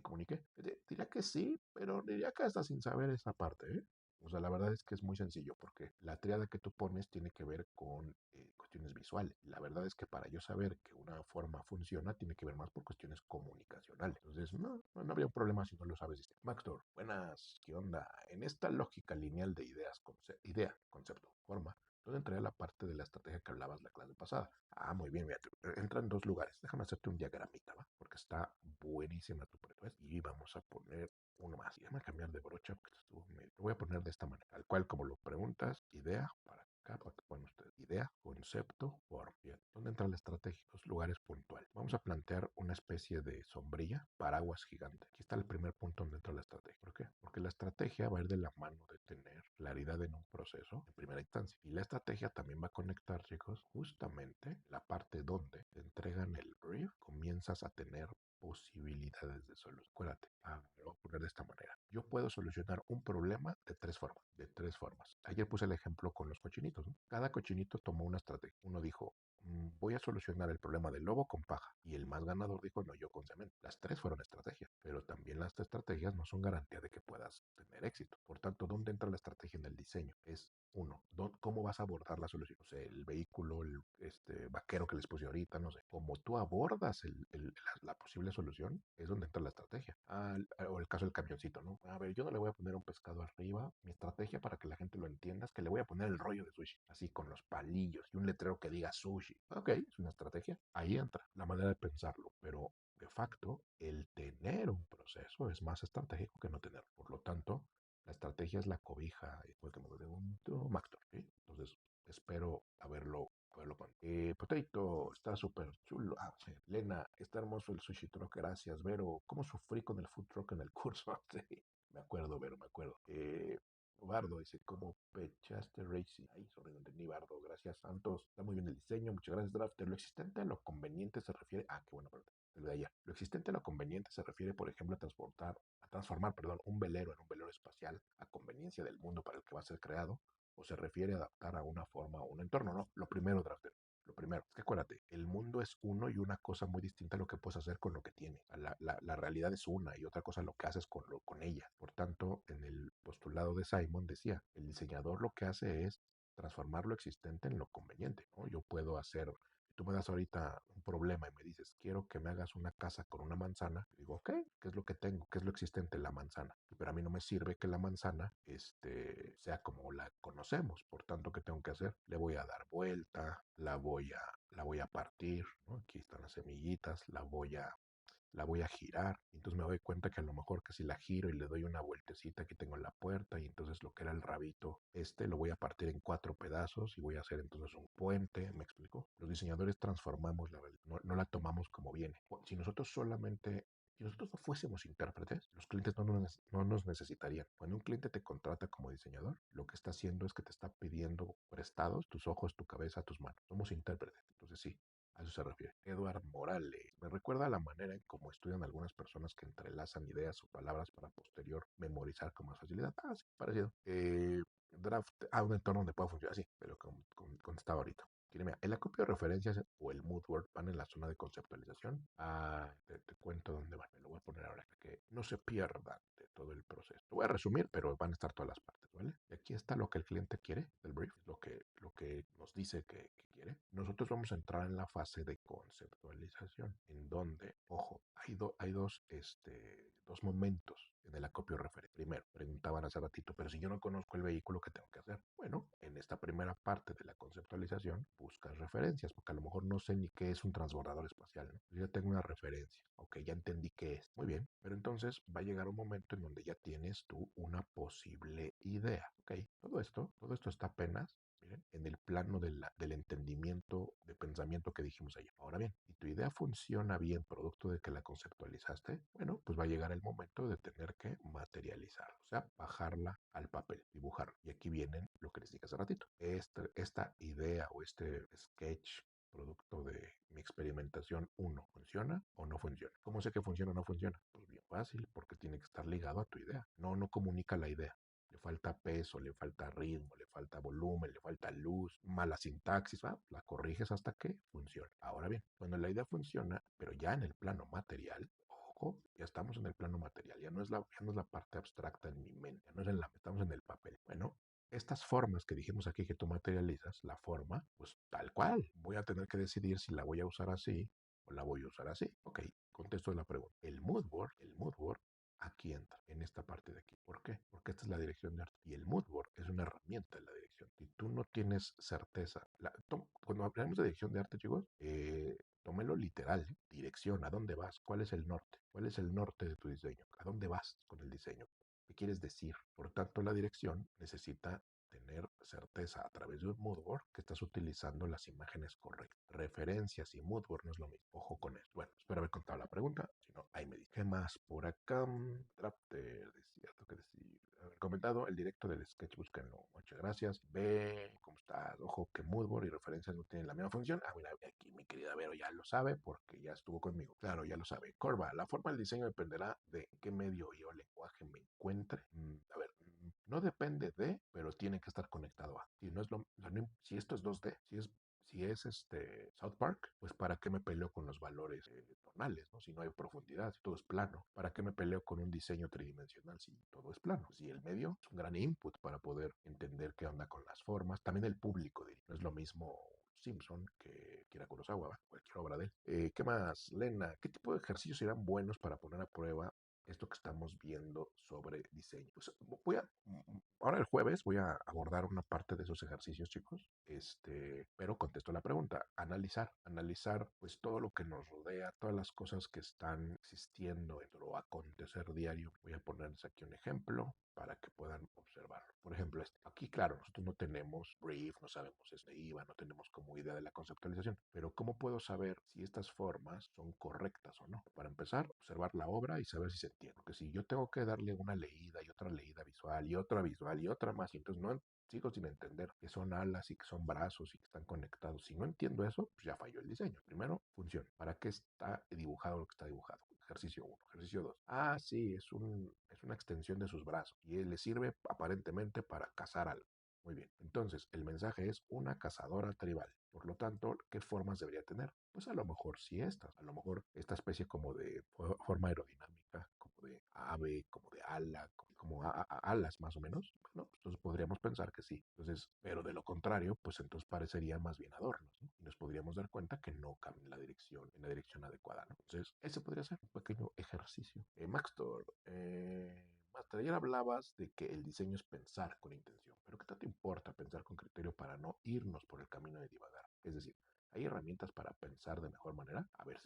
comunique. Diría que sí, pero diría que hasta sin saber esa parte, ¿eh? O sea, la verdad es que es muy sencillo porque la triada que tú pones tiene que ver con cuestiones visuales. La verdad es que para yo saber que una forma funciona, tiene que ver más por cuestiones comunicacionales. Entonces, no habría un problema si no lo sabes. Mactor, buenas, ¿qué onda? En esta lógica lineal de ideas, idea, concepto, forma, ¿dónde entraría la parte de la estrategia que hablabas la clase pasada? Ah, muy bien, mira, entra en dos lugares. Déjame hacerte un diagramita, ¿va? Porque está buenísima tu propuesta. Y vamos a poner uno más. Y déjame cambiar de brocha porque estuvo medio. Lo voy a poner de esta manera, tal cual como lo preguntas, idea para acá, para que puedan ustedes. Idea, concepto, forma. Bien, ¿dónde entra la estrategia? Los lugares puntuales. Vamos a plantear una especie de sombrilla, paraguas gigante. Aquí está el primer punto donde entra la estrategia. ¿Por qué? Porque la estrategia va a ir de la mano de tener claridad en un proceso en primera instancia. Y la estrategia también va a conectar, chicos, justamente la parte donde te entregan el brief, comienzas a tener posibilidades de solución. Acuérdate, lo voy a poner de esta manera. Yo puedo solucionar un problema de tres formas. De tres formas. Ayer puse el ejemplo con los cochinitos, ¿no? Cada cochinito tomó una estrategia. Uno dijo, voy a solucionar el problema del lobo con paja. Y el más ganador dijo, no, yo con cemento. Las tres fueron estrategias, pero también las estrategias no son garantía de que puedas tener éxito. Por tanto, ¿dónde entra la estrategia en el diseño? Es uno, ¿cómo vas a abordar la solución? O sea, el vehículo, el vaquero que les puse ahorita, no sé. Como tú abordas la posible solución, es donde entra la estrategia. O el caso del camioncito, ¿no? A ver, yo no le voy a poner un pescado arriba. Mi estrategia para que la gente lo entienda es que le voy a poner el rollo de sushi, así con los palillos y un letrero que diga sushi. Ok, es una estrategia. Ahí entra la manera de pensarlo, pero de facto, el tener un proceso es más estratégico que no tenerlo. Por lo tanto, la estrategia es la cobija, porque me pregunto, Mactor, ¿sí? Entonces, espero haberlo con. Potato, está súper chulo. Ah, sí. Lena, está hermoso el sushi truck, gracias. Vero, ¿cómo sufrí con el food truck en el curso? Sí, me acuerdo, Vero, me acuerdo. Bardo dice, ¿cómo pechaste Racing? Ay, sorry, no entendí, Bardo. Gracias, Santos. Está muy bien el diseño. Muchas gracias, Drafter. Lo existente a lo conveniente se refiere. Ah, qué bueno, perdón. Lo de ayer. Lo existente a lo conveniente se refiere, por ejemplo, a transformar, perdón, un velero en un velero espacial a conveniencia del mundo para el que va a ser creado, o se refiere a adaptar a una forma o un entorno, ¿no? Lo primero, Drafter. Lo primero, es que acuérdate, el mundo es uno y una cosa muy distinta a lo que puedes hacer con lo que tienes. La realidad es una y otra cosa lo que haces con ella. Por tanto, en el postulado de Simon decía, el diseñador lo que hace es transformar lo existente en lo conveniente, ¿no? Yo puedo hacer, si tú me das ahorita un problema y me dices, quiero que me hagas una casa con una manzana, digo, ok, ¿qué es lo que tengo? ¿Qué es lo existente? La manzana. Pero a mí no me sirve que la manzana sea como la conocemos. Por tanto, ¿qué tengo que hacer? Le voy a dar vuelta, la voy a partir, ¿no? Aquí están las semillitas, la voy a girar. Entonces me doy cuenta que a lo mejor que si la giro y le doy una vueltecita, aquí tengo la puerta y entonces lo que era el rabito, lo voy a partir en 4 pedazos y voy a hacer entonces un puente. ¿Me explico? Los diseñadores transformamos la realidad, no la tomamos como viene. Si nosotros no fuésemos intérpretes, los clientes no nos necesitarían. Cuando un cliente te contrata como diseñador, lo que está haciendo es que te está pidiendo prestados tus ojos, tu cabeza, tus manos. Somos intérpretes. Entonces sí, a eso se refiere. Edward Morales. Me recuerda a la manera en cómo estudian algunas personas que entrelazan ideas o palabras para posterior memorizar con más facilidad. Ah, sí, parecido. Un entorno donde pueda funcionar así, pero contestaba ahorita. Mira, el acopio de referencias o el mood word van en la zona de conceptualización. Te cuento dónde van. Me lo voy a poner ahora para que no se pierdan de todo el proceso. Lo voy a resumir, pero van a estar todas las partes, ¿vale? Y aquí está lo que el cliente quiere del brief, lo que nos dice que quiere. Nosotros vamos a entrar en la fase de conceptualización, en donde, ojo, hay dos momentos en el acopio referente. Primero, preguntaban hace ratito, pero si yo no conozco el vehículo, ¿qué tengo que hacer? Bueno, en esta primera parte de la conceptualización, buscas referencias, porque a lo mejor no sé ni qué es un transbordador espacial, ¿no? Yo ya tengo una referencia, ok, ya entendí qué es. Muy bien, pero entonces va a llegar un momento en donde ya tienes tú una posible idea. Ok, todo esto está apenas, miren, en el plano del entendimiento, de pensamiento que dijimos ayer. Ahora bien, si tu idea funciona bien producto de que la conceptualizaste, bueno, pues va a llegar el momento de tener que materializarla, o sea, bajarla al papel, dibujarla. Y aquí vienen lo que les dije hace ratito. Esta idea o este sketch producto de mi experimentación uno, ¿funciona o no funciona? ¿Cómo sé que funciona o no funciona? Pues bien fácil, porque tiene que estar ligado a tu idea. No comunica la idea. Le falta peso, le falta ritmo, le falta volumen, le falta luz, mala sintaxis, la corriges hasta que funcione. Ahora bien, cuando la idea funciona, pero ya en el plano material, ojo, ya estamos en el plano material, ya no es la parte abstracta en mi mente, ya no es estamos en el papel. Bueno, estas formas que dijimos aquí que tú materializas, la forma, pues tal cual. Voy a tener que decidir si la voy a usar así o la voy a usar así. Ok, contesto la pregunta. El mood board aquí entra, en esta parte de aquí. ¿Por qué? Porque esta es la dirección de arte. Y el mood board es una herramienta de la dirección. Si tú no tienes certeza, cuando hablamos de dirección de arte, chicos, tómelo literal, ¿eh? Dirección, ¿a dónde vas? ¿Cuál es el norte? ¿Cuál es el norte de tu diseño? ¿A dónde vas con el diseño? ¿Qué quieres decir? Por tanto, la dirección necesita tener certeza a través de un moodboard que estás utilizando las imágenes correctas. Referencias y moodboard no es lo mismo. Ojo con esto. Bueno, espero haber contado la pregunta. Si no, ahí me dice. ¿Qué más por acá? Drafter, decía, que decir. Haber comentado el directo del sketch, búsquenlo. Muchas gracias. Ve, ¿cómo estás? Ojo que moodboard y referencias no tienen la misma función. Ah, mira, aquí mi querida Vero ya lo sabe porque ya estuvo conmigo. Claro, ya lo sabe. Corva, la forma del diseño dependerá de qué medio o lenguaje me encuentre. A ver, no depende de, pero tiene que estar conectado a. Si no es si esto es 2D, si es South Park, pues para qué me peleo con los valores tonales, ¿no? Si no hay profundidad, si todo es plano, ¿para qué me peleo con un diseño tridimensional si todo es plano? Si el medio es un gran input para poder entender qué onda con las formas, también el público, diría. No es lo mismo Simpson que Kira Kurosawa, ¿va? Cualquier obra de él. ¿Qué más, Lena? ¿Qué tipo de ejercicios serán buenos para poner a prueba esto que estamos viendo sobre diseño? Pues ahora el jueves voy a abordar una parte de esos ejercicios, chicos. Pero contesto la pregunta, analizar pues todo lo que nos rodea, todas las cosas que están existiendo en nuestro acontecer diario. Voy a ponerles aquí un ejemplo para que puedan observarlo. Por ejemplo, aquí, claro, nosotros no tenemos brief, no sabemos IVA, no tenemos como idea de la conceptualización, pero ¿cómo puedo saber si estas formas son correctas o no? Para empezar, observar la obra y saber si se entiende. Porque si yo tengo que darle una leída y otra leída visual y otra más, y entonces no sigo sin entender que son alas y que son brazos y que están conectados. Si no entiendo eso, pues ya falló el diseño. Primero, función. ¿Para qué está dibujado lo que está dibujado? Ejercicio 1. Ejercicio 2. Ah, sí, es una extensión de sus brazos y le sirve aparentemente para cazar algo. Muy bien. Entonces, el mensaje es una cazadora tribal. Por lo tanto, ¿qué formas debería tener? Pues a lo mejor sí estas. A lo mejor esta especie como de forma aerodinámica, como de ave, como de ala, como alas más o menos. Bueno, pues entonces podríamos pensar que sí. Entonces, pero de lo contrario, pues entonces parecería más bien adornos, ¿no? Y nos podríamos dar cuenta que no cambian en la dirección adecuada, ¿no? Entonces, ese podría ser un pequeño ejercicio. Maxtor, Master, ayer hablabas de que el diseño es pensar con intención, pero ¿qué tanto importa pensar con criterio para no irnos por el camino de divagar? Es decir, ¿hay herramientas para pensar de mejor manera? A ver,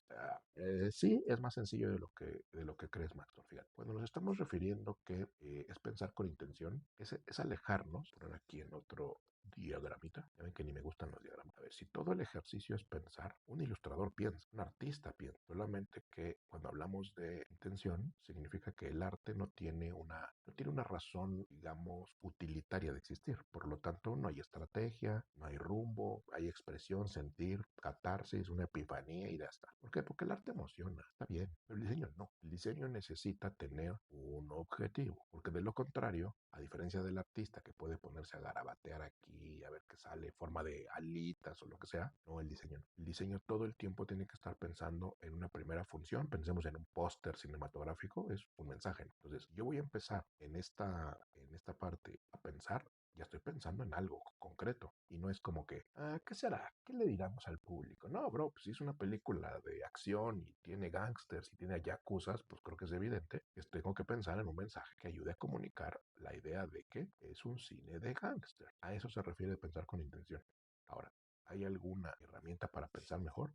sí, es más sencillo de lo que crees, Maxtor. Fíjate, cuando nos estamos refiriendo que es pensar con intención, es alejarnos, poner aquí en otro diagramita, ya ven que ni me gustan los diagramas. A ver, si todo el ejercicio es pensar, un ilustrador piensa, un artista piensa, solamente que cuando hablamos de intención, significa que el arte no tiene una razón, digamos, utilitaria de existir. Por lo tanto, no hay estrategia, no hay rumbo, hay expresión, sentir, catarsis, una epifanía y ya está. ¿Por qué? Porque el arte emociona, está bien, pero el diseño no. El diseño necesita tener un objetivo, porque de lo contrario, a diferencia del artista que puede ponerse a garabatear aquí, a ver qué sale, forma de alitas o lo que sea, no, el diseño no. El diseño todo el tiempo tiene que estar pensando en una primera función, pensemos en un póster cinematográfico, es un mensaje, ¿no? Entonces, yo voy a empezar en esta parte a pensar, ya estoy pensando en algo concreto y no es como que, ¿qué será? ¿Qué le diramos al público? No, bro, pues si es una película de acción y tiene gangsters y tiene yakuzas, pues creo que es evidente que tengo que pensar en un mensaje que ayude a comunicar la idea de que es un cine de gangsters. A eso se refiere pensar con intención. Ahora, ¿hay alguna herramienta para pensar mejor?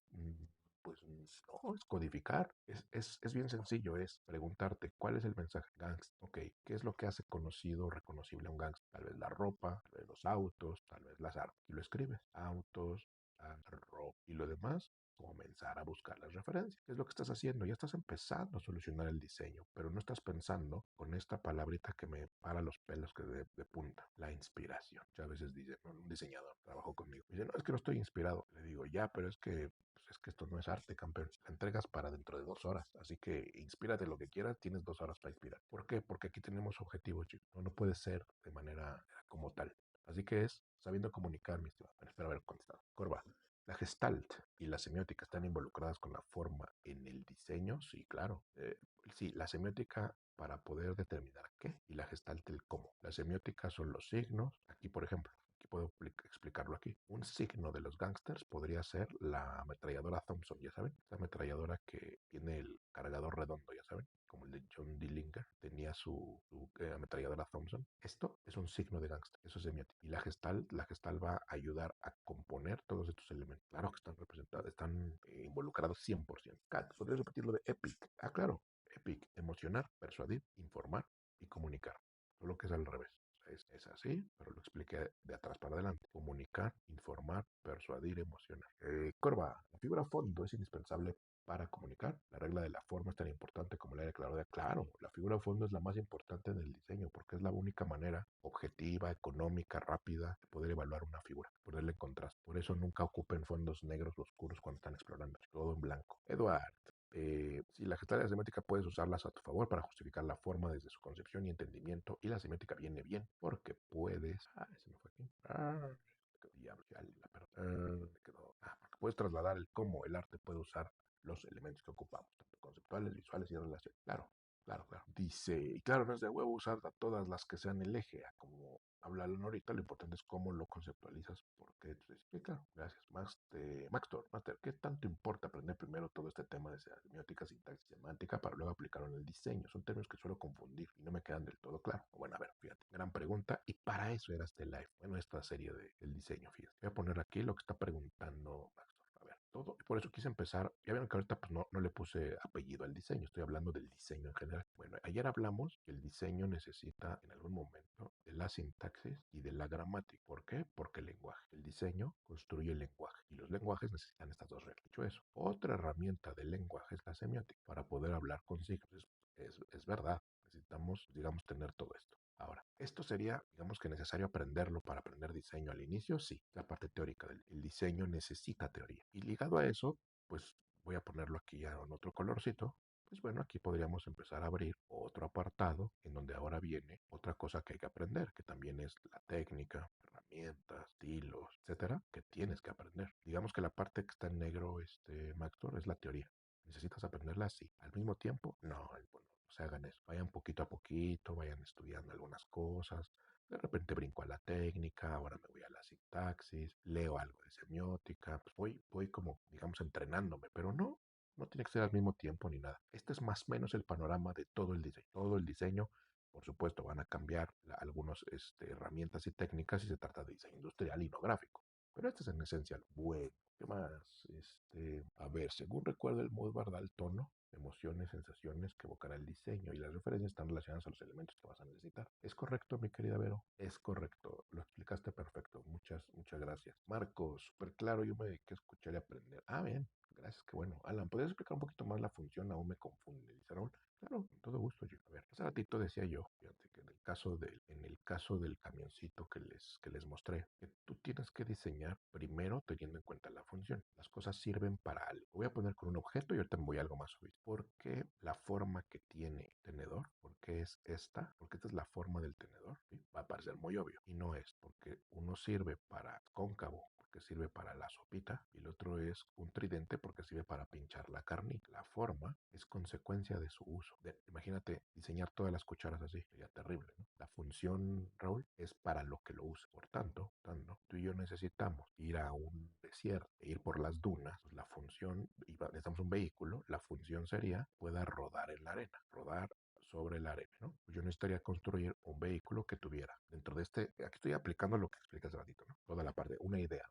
pues no, es codificar. Es bien sencillo, es preguntarte cuál es el mensaje. Gangsta, ok, ¿qué es lo que hace conocido o reconocible a un gangsta? Tal vez la ropa, tal vez los autos, tal vez las armas. Y lo escribes, autos, ropa y lo demás. Comenzar a buscar las referencias. ¿Qué es lo que estás haciendo? Ya estás empezando a solucionar el diseño, pero no estás pensando con esta palabrita que me para los pelos que de punta, la inspiración. Muchas veces dice, ¿no? Un diseñador trabajó conmigo. Dice, no, es que no estoy inspirado. Le digo, ya, pero pues es que esto no es arte, campeón. La entregas para dentro de 2 horas. Así que inspírate lo que quieras, tienes 2 horas para inspirar. ¿Por qué? Porque aquí tenemos objetivos, chicos. No, no puede ser de manera como tal. Así que es sabiendo comunicar, mi estimado. Bueno, espero haber contestado. Corva. La gestalt y la semiótica están involucradas con la forma en el diseño, sí, claro. Sí, la semiótica para poder determinar qué y la gestalt el cómo. La semiótica son los signos. Aquí, por ejemplo, aquí puedo explicarlo aquí. Un signo de los gangsters podría ser la ametralladora Thompson, ya saben. Esta ametralladora que tiene el cargador redondo, ya saben, como el de John Dillinger, tenía su ametralladora Thompson. Esto es un signo de gángster, eso es semiótica. Y la gestalt va a ayudar a componer todos estos elementos. Claro que están representados, están involucrados 100%. Kat, ¿podrías repetir lo de EPIC? Ah, claro, EPIC, emocionar, persuadir, informar y comunicar. Solo que es al revés. Es así, pero lo expliqué de atrás para adelante. Comunicar, informar, persuadir, emocionar. Corva, la figura fondo es indispensable para comunicar. La regla de la forma es tan importante como la declarada. Claro, la figura fondo es la más importante en el diseño porque es la única manera objetiva, económica, rápida de poder evaluar una figura, ponerle en contraste. Por eso nunca ocupen fondos negros oscuros cuando están explorando, todo en blanco. Eduard, si la gestalt de la semiótica puedes usarlas a tu favor para justificar la forma desde su concepción y entendimiento, y la semiótica viene bien porque puedes. Se me fue aquí. Diablo, ya porque puedes trasladar el cómo el arte puede usar los elementos que ocupamos, tanto conceptuales, visuales y de relación. Claro, claro, claro. Dice, y claro, no es de huevo usar a todas las que sean el eje, como hablaron ahorita, lo importante es cómo lo conceptualizas, porque, sí, claro, gracias. Master, ¿qué tanto importa aprender primero todo este tema de semiótica, sintaxis, semántica para luego aplicarlo en el diseño? Son términos que suelo confundir y no me quedan del todo claros. Bueno, a ver, fíjate, gran pregunta, y para eso era este live, bueno, esta serie del diseño, fíjate. Voy a poner aquí lo que está preguntando Max. A ver, todo, y por eso quise empezar. Ya vieron que ahorita pues, no le puse apellido al diseño, estoy hablando del diseño en general. Bueno, ayer hablamos que el diseño necesita en algún momento de la sintaxis y de la gramática. ¿Por qué? Porque el lenguaje, el diseño construye el lenguaje y los lenguajes necesitan estas dos reglas. Dicho eso, otra herramienta del lenguaje es la semiótica para poder hablar con signos. Es verdad, necesitamos, digamos, tener todo esto. Ahora, esto sería, digamos que necesario aprenderlo para aprender diseño al inicio, sí, la parte teórica del el diseño necesita teoría. Y ligado a eso, pues voy a ponerlo aquí ya en otro colorcito. Pues bueno, aquí podríamos empezar a abrir otro apartado en donde ahora viene otra cosa que hay que aprender, que también es la técnica, herramientas, estilos, etcétera, que tienes que aprender. Digamos que la parte que está en negro, Mactor, es la teoría. ¿Necesitas aprenderla? Sí. Al mismo tiempo, no, bueno, no se hagan eso. Vayan poquito a poquito, vayan estudiando algunas cosas. De repente brinco a la técnica, ahora me voy a la sintaxis, leo algo de semiótica, pues voy como, digamos, entrenándome, pero no tiene que ser al mismo tiempo ni nada. Este es más o menos el panorama de todo el diseño. Todo el diseño, por supuesto, van a cambiar algunas herramientas y técnicas si se trata de diseño industrial y no gráfico. Pero este es en esencia lo bueno. ¿Qué más? A ver, según recuerdo el Moodboard da el tono, emociones, sensaciones que evocará el diseño y las referencias están relacionadas a los elementos que vas a necesitar. ¿Es correcto, mi querida Vero? Es correcto, lo explicaste perfecto. Muchas gracias. Marcos, súper claro, yo me dediqué a escuchar y aprender. Ah, bien, gracias, qué bueno. Alan, ¿podrías explicar un poquito más la función? Aún me confunde, dice Raúl. Claro, con todo gusto, yo. A ver, hace ratito decía yo, fíjate, que en el caso del camioncito que les mostré, que tú tienes que diseñar primero teniendo en cuenta la función. Las cosas sirven para algo. Voy a poner con un objeto y ahorita me voy a algo más obvio. ¿Por qué la forma que tiene el tenedor? ¿Por qué es esta? Porque esta es la forma del tenedor. ¿Sí? Va a parecer muy obvio. Y no es, porque uno sirve para cóncavo, que sirve para la sopita, y el otro es un tridente porque sirve para pinchar la carne. La forma es consecuencia de su uso. Imagínate diseñar todas las cucharas así, sería terrible, ¿no? La función, Raúl, es para lo que lo usa. Por tanto, tú y yo necesitamos ir a un desierto e ir por las dunas. Pues la función, necesitamos un vehículo, la función sería pueda rodar en la arena, rodar sobre la arena, ¿no? Pues yo necesitaría construir un vehículo que tuviera dentro de aquí estoy aplicando lo que explicas hace ratito, ¿no? Toda la parte, una idea,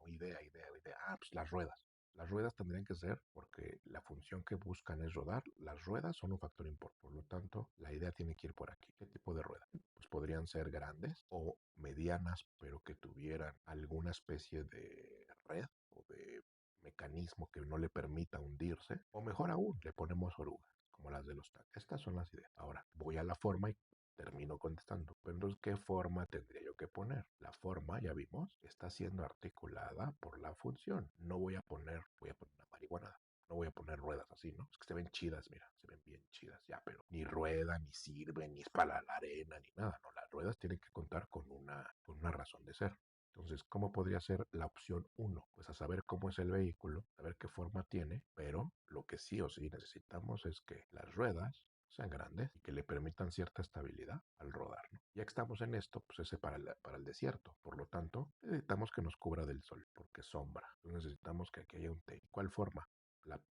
pues las ruedas. Las ruedas tendrían que ser, porque la función que buscan es rodar, las ruedas son un factor importante. Por lo tanto, la idea tiene que ir por aquí. ¿Qué tipo de rueda? Pues podrían ser grandes o medianas, pero que tuvieran alguna especie de red o de mecanismo que no le permita hundirse. O mejor aún, le ponemos orugas, como las de los tanques. Estas son las ideas. Ahora, voy a la forma y termino contestando. Pero entonces, ¿qué forma tendría yo que poner? La forma, ya vimos, está siendo articulada por la función. No voy a poner una marihuana. No voy a poner ruedas así, ¿no? Es que se ven chidas, mira, se ven bien chidas, ya, pero ni rueda, ni sirve, ni es para la arena, ni nada, no. Las ruedas tienen que contar con una razón de ser. Entonces, ¿cómo podría ser la opción uno? Pues a saber cómo es el vehículo, saber qué forma tiene, pero lo que sí o sí necesitamos es que las ruedas sean grandes y que le permitan cierta estabilidad al rodar, ¿no? Ya que estamos en esto, pues ese para el desierto. Por lo tanto, necesitamos que nos cubra del sol, porque es sombra. Entonces necesitamos que aquí haya un techo. ¿Cuál forma?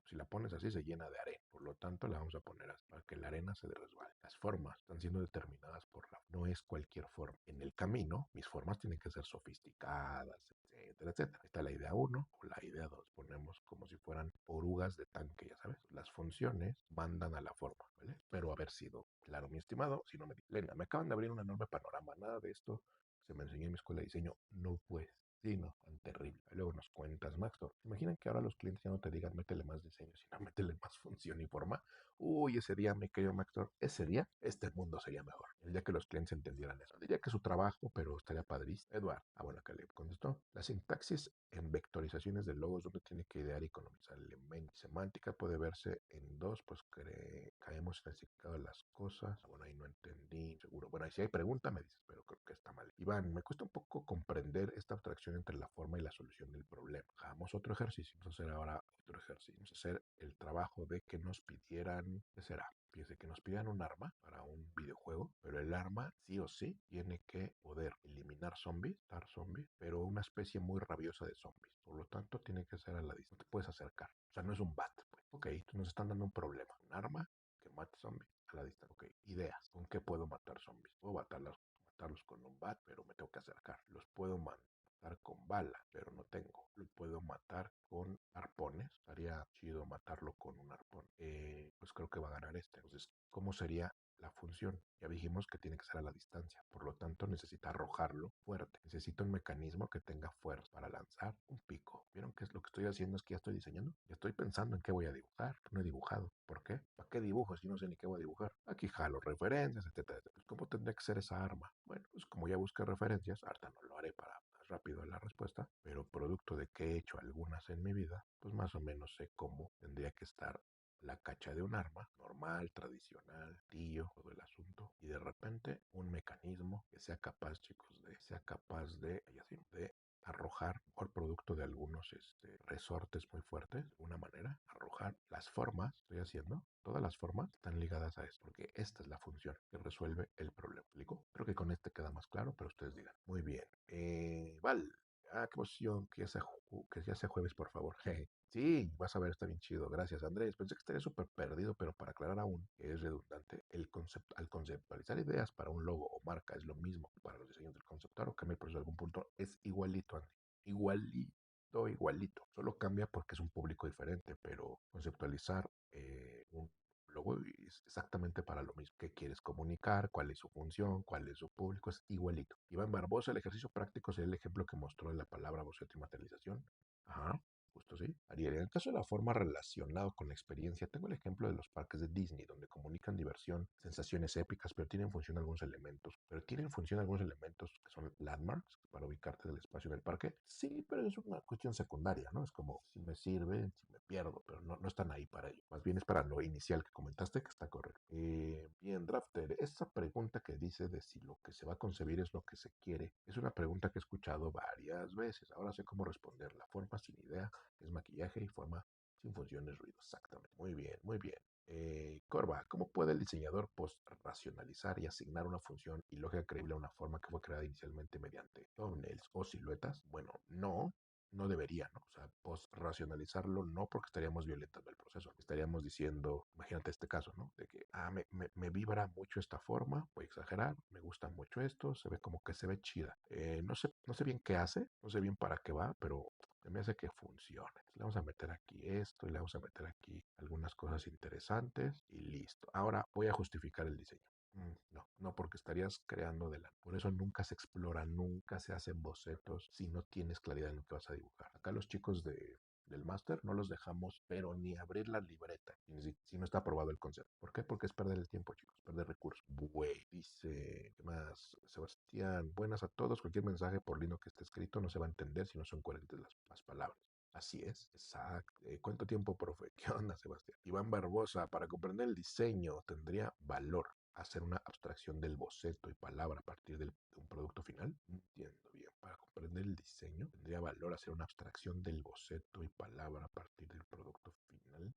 Si la pones así se llena de arena, por lo tanto la vamos a poner así para que la arena se resbale. Las formas están siendo determinadas no es cualquier forma. En el camino, mis formas tienen que ser sofisticadas, etcétera, etcétera. Esta es la idea uno o la idea 2. Ponemos como si fueran orugas de tanque, ya sabes. Las funciones mandan a la forma, ¿vale? Espero haber sido claro, mi estimado. Si no me... Lena, me acaban de abrir un enorme panorama. Nada de esto se me enseñó en mi escuela de diseño. No pues. Sí, no, tan terrible. Luego nos cuentas, Maxtor. ¿Se imaginan que ahora los clientes ya no te digan métele más diseño, sino métele más función y forma? Uy, ese día, mi querido Maxtor, ese día, este mundo sería mejor. El día que los clientes entendieran eso. Diría que es su trabajo, pero estaría padrísimo. Eduard, bueno, que le contestó. La sintaxis en vectorizaciones de logos, donde tiene que idear y economizar elementos. Semántica puede verse en dos, pues caemos en el significado de las cosas. Bueno, ahí no entendí, seguro. Bueno, ahí si hay pregunta me dices, pero creo que está mal. Iván, me cuesta un poco comprender esta abstracción entre la forma y la solución del problema. Hagamos otro ejercicio. Vamos a hacer ahora otro ejercicio. Vamos a hacer el trabajo de que nos pidieran, ¿qué será? Fíjese que nos pidieran un arma para un videojuego, pero el arma sí o sí tiene que poder eliminar zombies, dar zombies, pero una especie muy rabiosa de zombies. Por lo tanto, tiene que ser a la distancia. No te puedes acercar. O sea, no es un bat. Pues. Ok, entonces nos están dando un problema. Un arma que mate zombies a la distancia. Ok, ideas. ¿Con qué puedo matar zombies? Puedo matarlos con un bat, pero me tengo que acercar. Los puedo matar con bala, pero no tengo. Lo puedo matar con arpones. Estaría chido matarlo con un arpón. Pues creo que va a ganar este. Entonces, ¿cómo sería la función? Ya dijimos que tiene que ser a la distancia. Por lo tanto, necesita arrojarlo fuerte. Necesita un mecanismo que tenga fuerza para lanzar un pico. ¿Vieron qué es lo que estoy haciendo? Es que ya estoy diseñando. Ya estoy pensando en qué voy a dibujar. No he dibujado. ¿Por qué? ¿Para qué dibujo si no sé ni qué voy a dibujar? Aquí jalo referencias, etcétera, etcétera. Pues, ¿cómo tendría que ser esa arma? Bueno, pues como ya busqué referencias, ahorita no lo haré para más rápido la respuesta, pero producto de que he hecho algunas en mi vida, pues más o menos sé cómo tendría que estar la cacha de un arma normal, tradicional, tío, todo el asunto, y de repente un mecanismo que sea capaz, chicos, y así, de arrojar por producto de algunos resortes muy fuertes, de una manera, arrojar las formas, estoy haciendo, todas las formas están ligadas a esto, porque esta es la función que resuelve el problema. ¿Explico? Creo que con este queda más claro, pero ustedes digan. Muy bien. Val, qué emoción, que ya sea jueves, por favor. Sí, vas a ver, está bien chido. Gracias, Andrés. Pensé que estaría súper perdido, pero para aclarar aún, que es redundante, al conceptualizar ideas para un logo o marca es lo mismo que para los diseños del conceptuario, cambia el proceso de algún punto. Es igualito, Andy. Igualito, igualito. Solo cambia porque es un público diferente, pero conceptualizar un logo es exactamente para lo mismo. ¿Qué quieres comunicar? ¿Cuál es su función? ¿Cuál es su público? Es igualito. Iván Barbosa, el ejercicio práctico sería el ejemplo que mostró en la palabra boceto y materialización. Ajá. Justo sí. Ariel, en el caso de la forma relacionada con la experiencia, tengo el ejemplo de los parques de Disney, donde comunican diversión, sensaciones épicas, pero tienen función algunos elementos que son landmarks para ubicarte del espacio del parque. Sí, pero es una cuestión secundaria, ¿no? Es como si me sirve, si me pierdo, pero no están ahí para ello. Más bien es para lo inicial que comentaste que está correcto. Bien, Drafter, esa pregunta que dice de si lo que se va a concebir es lo que se quiere, es una pregunta que he escuchado varias veces. Ahora sé cómo responder. La forma sin idea es maquillaje y forma sin función es ruido. Exactamente. Muy bien, muy bien. Corva, ¿cómo puede el diseñador post-racionalizar y asignar una función y lógica creíble a una forma que fue creada inicialmente mediante thumbnails o siluetas? Bueno, no debería, ¿no? O sea, post-racionalizarlo no, porque estaríamos violentando el proceso. Estaríamos diciendo, imagínate este caso, ¿no? De que, me vibra mucho esta forma, voy a exagerar, me gusta mucho esto, se ve como que se ve chida. No sé bien qué hace, no sé bien para qué va, pero se me hace que funcione. Le vamos a meter aquí esto y le vamos a meter aquí algunas cosas interesantes y listo. Ahora voy a justificar el diseño. No, no, porque estarías creando de la... Por eso nunca se explora, nunca se hacen bocetos si no tienes claridad en lo que vas a dibujar. Acá los chicos del máster no los dejamos, pero ni abrir la libreta, si no está aprobado el concepto. ¿Por qué? Porque es perder el tiempo, chicos, perder recursos. Güey, dice, ¿qué más? Sebastián, buenas a todos. Cualquier mensaje, por lindo que esté escrito, no se va a entender si no son coherentes las palabras. Así es, exacto. ¿Cuánto tiempo, profe? ¿Qué onda, Sebastián? Iván Barbosa, para comprender el diseño tendría valor hacer una abstracción del boceto y palabra a partir de un producto final. No entiendo bien. Para comprender el diseño tendría valor hacer una abstracción del boceto y palabra a partir del producto final.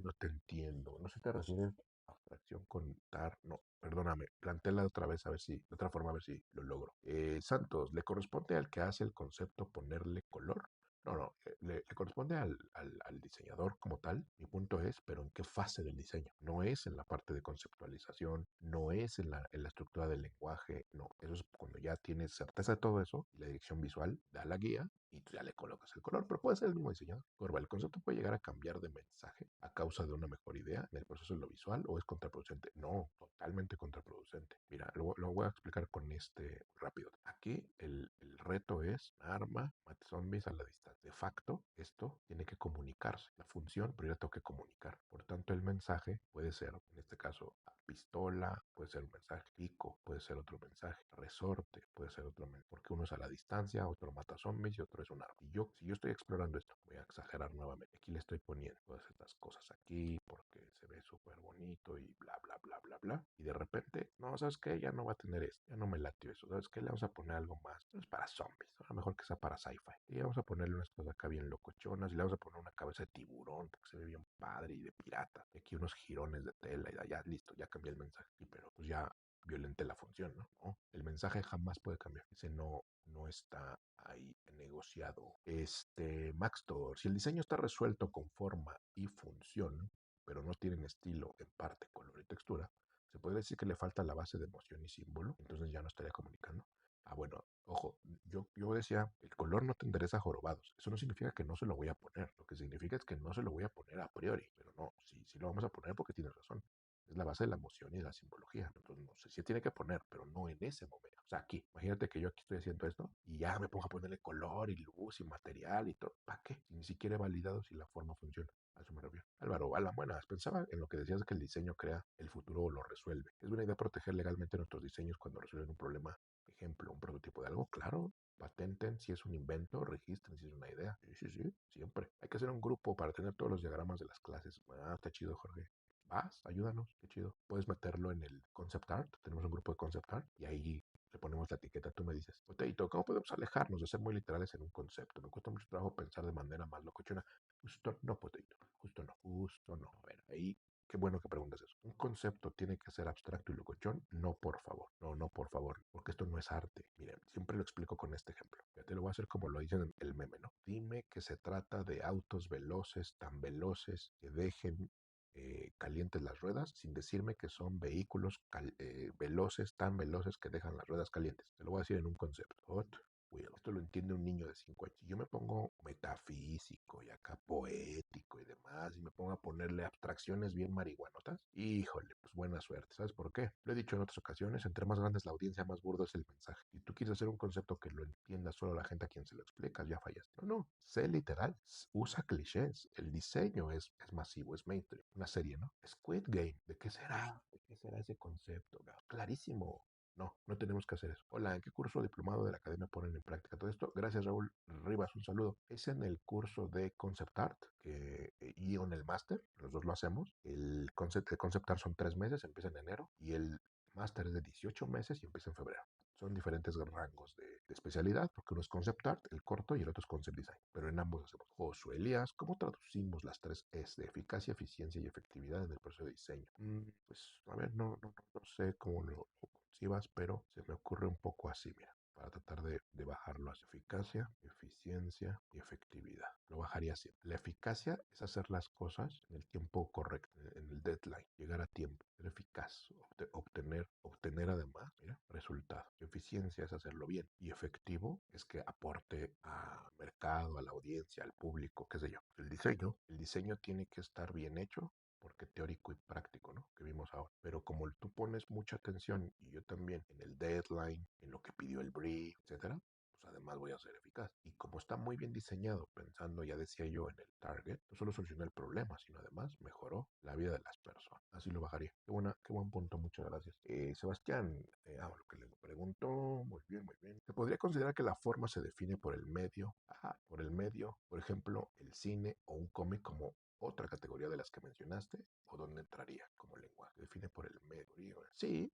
No te entiendo. No sé si te refieres a abstracción con dar. No, perdóname. Plantéala otra vez a ver si, de otra forma a ver si lo logro. Santos, ¿le corresponde al que hace el concepto ponerle color? No, no, le corresponde al diseñador como tal. Mi punto es, pero ¿en qué fase del diseño? No es en la parte de conceptualización, no es en la estructura del lenguaje, no. Eso es cuando ya tienes certeza de todo eso y la dirección visual, da la guía y tú ya le colocas el color, pero puede ser el mismo diseñador. Corva, el concepto puede llegar a cambiar de mensaje a causa de una mejor idea en el proceso de lo visual o es contraproducente. No, totalmente contraproducente. Mira, lo voy a explicar con este rápido. Aquí el reto es arma, mate zombies a la distancia. De facto, esto tiene que comunicarse. La función primero tengo que comunicar. Por tanto, el mensaje puede ser, en este caso, pistola, puede ser un mensaje pico, puede ser otro mensaje, resorte, puede ser otro mensaje, porque uno es a la distancia, otro mata zombies y otro es un arma. Y yo, si yo estoy explorando esto, voy a exagerar nuevamente. Aquí le estoy poniendo todas estas cosas aquí porque se ve súper bonito y bla, bla, bla, bla, bla. Y de repente, no, ¿sabes qué? Ya no va a tener esto, ya no me latió eso. ¿Sabes qué? Le vamos a poner algo más. No es para zombies, a lo mejor que sea para sci-fi. Y vamos a ponerle unas cosas acá bien locochonas y le vamos a poner una cabeza de tiburón porque se ve bien padre y de pirata. Y aquí unos jirones de tela y ya, listo, ya cambié el mensaje. Y pero pues ya violenté la función, ¿no? No, el mensaje jamás puede cambiar. Ese no está ahí negociado. Maxtor, si el diseño está resuelto con forma y función, pero no tienen estilo en parte, color y textura, se podría decir que le falta la base de emoción y símbolo, entonces ya no estaría comunicando. Ah, bueno, ojo, yo decía, el color no te endereza jorobados. Eso no significa que no se lo voy a poner. Lo que significa es que no se lo voy a poner a priori. Pero no, sí lo vamos a poner porque tienes razón. Es la base de la emoción y de la simbología. Entonces, no sé si tiene que poner, pero no en ese momento. O sea, aquí, imagínate que yo aquí estoy haciendo esto y ya me pongo a ponerle color y luz y material y todo. ¿Para qué? Si ni siquiera he validado si la forma funciona. A eso me refiero. Álvaro, a la buenas. Pensaba en lo que decías de que el diseño crea el futuro o lo resuelve. Es buena idea proteger legalmente nuestros diseños cuando resuelven un problema. Ejemplo, un prototipo de algo. Claro, patenten si es un invento, registren si es una idea. Sí, sí, sí, siempre. Hay que hacer un grupo para tener todos los diagramas de las clases. Ah, está chido, Jorge. Vas, ayúdanos, qué chido. Puedes meterlo en el concept art. Tenemos un grupo de concept art y ahí le ponemos la etiqueta. Tú me dices, Potato, ¿cómo podemos alejarnos de ser muy literales en un concepto? Me cuesta mucho trabajo pensar de manera más locochona. Justo no, Potato. Justo no, justo no. A ver, ahí qué bueno que preguntas eso. ¿Un concepto tiene que ser abstracto y locochón? No, por favor. No, no, por favor. Porque esto no es arte. Miren, siempre lo explico con este ejemplo. Ya te lo voy a hacer como lo dicen en el meme, ¿no? Dime que se trata de autos veloces, tan veloces que dejen calientes las ruedas, sin decirme que son vehículos veloces, tan veloces que dejan las ruedas calientes. Te lo voy a decir en un concepto. Hot Wheels. Esto lo entiende un niño de 5 años. Si yo me pongo metafísico y acá poético y demás, y me pongo a ponerle abstracciones bien marihuanotas, híjole, pues buena suerte. ¿Sabes por qué? Lo he dicho en otras ocasiones, entre más grande es la audiencia, más burdo es el mensaje. Si tú quieres hacer un concepto que lo entienda solo la gente a quien se lo explicas, ya fallaste. No, no, sé literal, usa clichés. El diseño es masivo, es mainstream. Una serie, ¿no? Squid Game, ¿de qué será? ¿De qué será ese concepto? Clarísimo. No, no tenemos que hacer eso. Hola, ¿en qué curso diplomado de la academia ponen en práctica todo esto? Gracias, Raúl Rivas, un saludo. Es en el curso de Concept Art y en el máster, los dos lo hacemos. El concept Art son 3 meses, empieza en enero, y el máster es de 18 meses y empieza en febrero. Son diferentes rangos de especialidad, porque uno es Concept Art, el corto, y el otro es Concept Design. Pero en ambos hacemos. Josué Elías, ¿cómo traducimos las 3 S de eficacia, eficiencia y efectividad en el proceso de diseño? Pues, a ver, no sé cómo lo concibas, pero se me ocurre un poco así, mira, para tratar de bajarlo a eficacia, eficiencia y efectividad. Lo bajaría así. La eficacia es hacer las cosas en el tiempo correcto, en el deadline, llegar a tiempo, ser eficaz, obtener además, mira, resultado. Eficiencia es hacerlo bien y efectivo es que aporte a mercado mercado, a la audiencia, al público, qué sé yo. El diseño tiene que estar bien hecho porque teórico y práctico, ¿no? Que vimos ahora. Pero como tú pones mucha atención y yo también en el deadline, en lo que pidió el brief, etcétera, pues además voy a ser eficaz. Y como está muy bien diseñado, pensando, ya decía yo, en el target, no solo solucionó el problema, sino además mejoró la vida de las personas. Así lo bajaría. Qué buen punto, muchas gracias. Sebastián, lo que le preguntó, muy bien, muy bien. ¿Se podría considerar que la forma se define por el medio? Por el medio, por ejemplo, el cine o un cómic como otra categoría de las que mencionaste, o dónde entraría como lenguaje. Se define por el medio. Sí,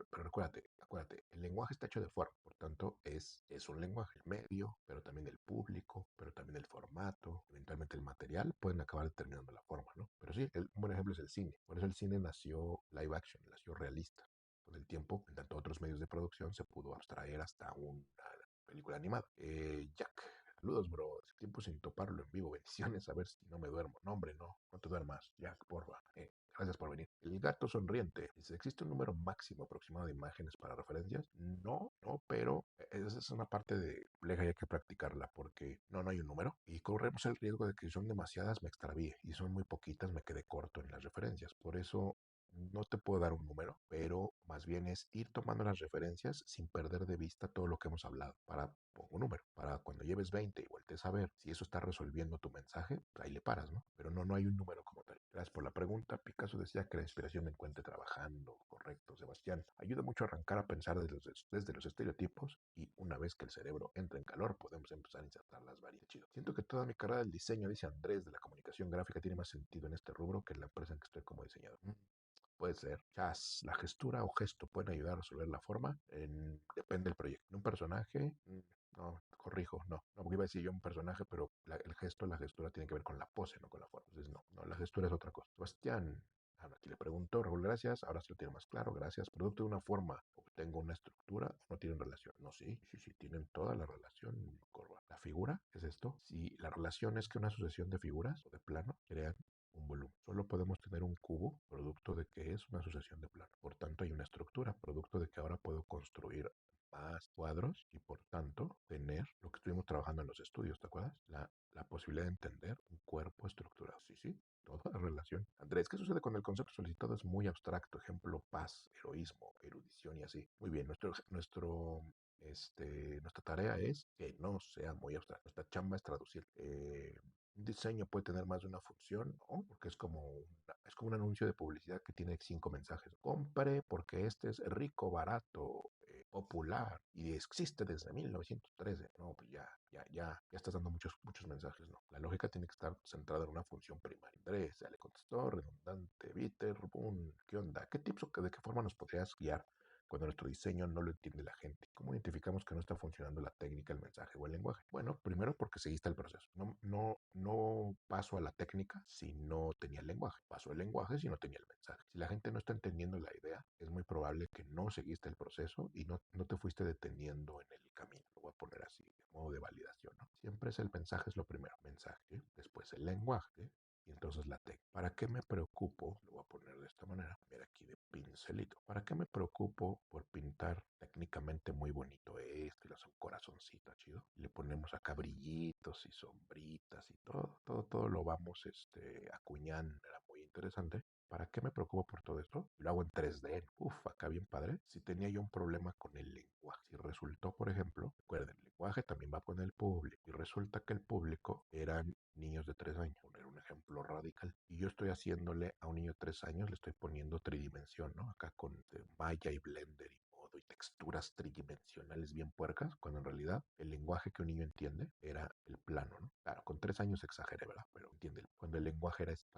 pero acuérdate, el lenguaje está hecho de forma, por tanto es un lenguaje, el medio, pero también el público, pero también el formato, eventualmente el material, pueden acabar determinando la forma, ¿no? Pero sí, un buen ejemplo es el cine. Por eso el cine nació live action, nació realista. Con el tiempo, en tanto otros medios de producción, se pudo abstraer hasta una película animada. Jack, saludos, bro. Hace tiempo sin toparlo en vivo. Bendiciones, a ver si no me duermo. No, hombre, no te duermas. Jack, porfa. Gracias por venir. El gato sonriente. Dice, ¿existe un número máximo aproximado de imágenes para referencias? No, pero esa es una parte de compleja y hay que practicarla porque no hay un número. Y corremos el riesgo de que si son demasiadas me extravíe y son muy poquitas me quede corto en las referencias. Por eso no te puedo dar un número, pero más bien es ir tomando las referencias sin perder de vista todo lo que hemos hablado. Pongo un número, para cuando lleves 20 y vueltes a ver si eso está resolviendo tu mensaje, pues ahí le paras, ¿no? Pero no hay un número como tal. Gracias por la pregunta. Picasso decía que la inspiración me encuentre trabajando. Correcto, Sebastián. Ayuda mucho a arrancar a pensar desde los estereotipos y una vez que el cerebro entra en calor, podemos empezar a insertar las variedades. Chido. Siento que toda mi carrera del diseño, dice Andrés, de la comunicación gráfica, tiene más sentido en este rubro que en la empresa en que estoy como diseñador. Puede ser. Jazz, la gestura o gesto pueden ayudar a resolver la forma. Depende del proyecto. En un personaje, no, corrijo, no, porque iba a decir yo un personaje, pero el gesto, la gestura tiene que ver con la pose, no con la forma. Entonces, no, la gestura es otra cosa. Sebastián, ahora aquí le pregunto, Raúl, gracias. Ahora se lo tiene más claro, gracias. ¿Producto de una forma obtengo una estructura? ¿No tienen relación? No, sí, tienen toda la relación. Corva. ¿La figura? ¿Qué es esto? Si la relación es que una sucesión de figuras o de planos crean un volumen. Solo podemos tener un cubo, producto de que es una sucesión de planos. Por tanto, hay una estructura, producto de que ahora puedo construir más cuadros y por tanto tener lo que estuvimos trabajando en los estudios, ¿te acuerdas? La posibilidad de entender un cuerpo estructurado. Sí, toda la relación. Andrés, ¿qué sucede cuando el concepto solicitado es muy abstracto? Ejemplo, paz, heroísmo, erudición y así. Muy bien, nuestra tarea es que no sea muy abstracto. Nuestra chamba es traducir. Un diseño puede tener más de una función, ¿no? Porque es como un anuncio de publicidad que tiene 5 mensajes. Compre porque este es rico, barato, popular y existe desde 1913. No, pues ya estás dando muchos mensajes, ¿no? La lógica tiene que estar centrada en una función primaria. Andrés, ya le contestó, redundante, bitter, boom, ¿qué onda? ¿Qué tips o de qué forma nos podrías guiar cuando nuestro diseño no lo entiende la gente? ¿Cómo identificamos que no está funcionando la técnica, el mensaje o el lenguaje? Bueno, primero porque seguiste el proceso. No paso a la técnica si no tenía el lenguaje. Paso al lenguaje si no tenía el mensaje. Si la gente no está entendiendo la idea, es muy probable que no seguiste el proceso y no te fuiste deteniendo en el camino. Lo voy a poner así, de modo de validación, ¿no? Siempre es el mensaje, es lo primero. Mensaje, después el lenguaje, y entonces la técnica. ¿Para qué me preocupo? Lo voy a poner de esta manera. Mira aquí de pincelito. ¿Para qué me preocupo por pintar técnicamente muy bonito esto y un corazoncito chido? Y le ponemos acá brillitos y sombritas y todo lo vamos acuñando. Era muy interesante. ¿Para qué me preocupo por todo esto? Lo hago en 3D. Uf, acá bien padre. Si tenía yo un problema con el lenguaje. Si resultó, por ejemplo, recuerden, el lenguaje también va con el público. Y resulta que el público eran niños de 3 años. Poner un ejemplo radical. Y yo estoy haciéndole a un niño de 3 años, le estoy poniendo tridimensión, ¿no? Acá con Maya y Blender y modo y texturas tridimensionales bien puercas, cuando en realidad el lenguaje que un niño entiende era el plano, ¿no? Claro, con 3 años exageré, ¿verdad? Pero entiende, cuando el lenguaje era esto,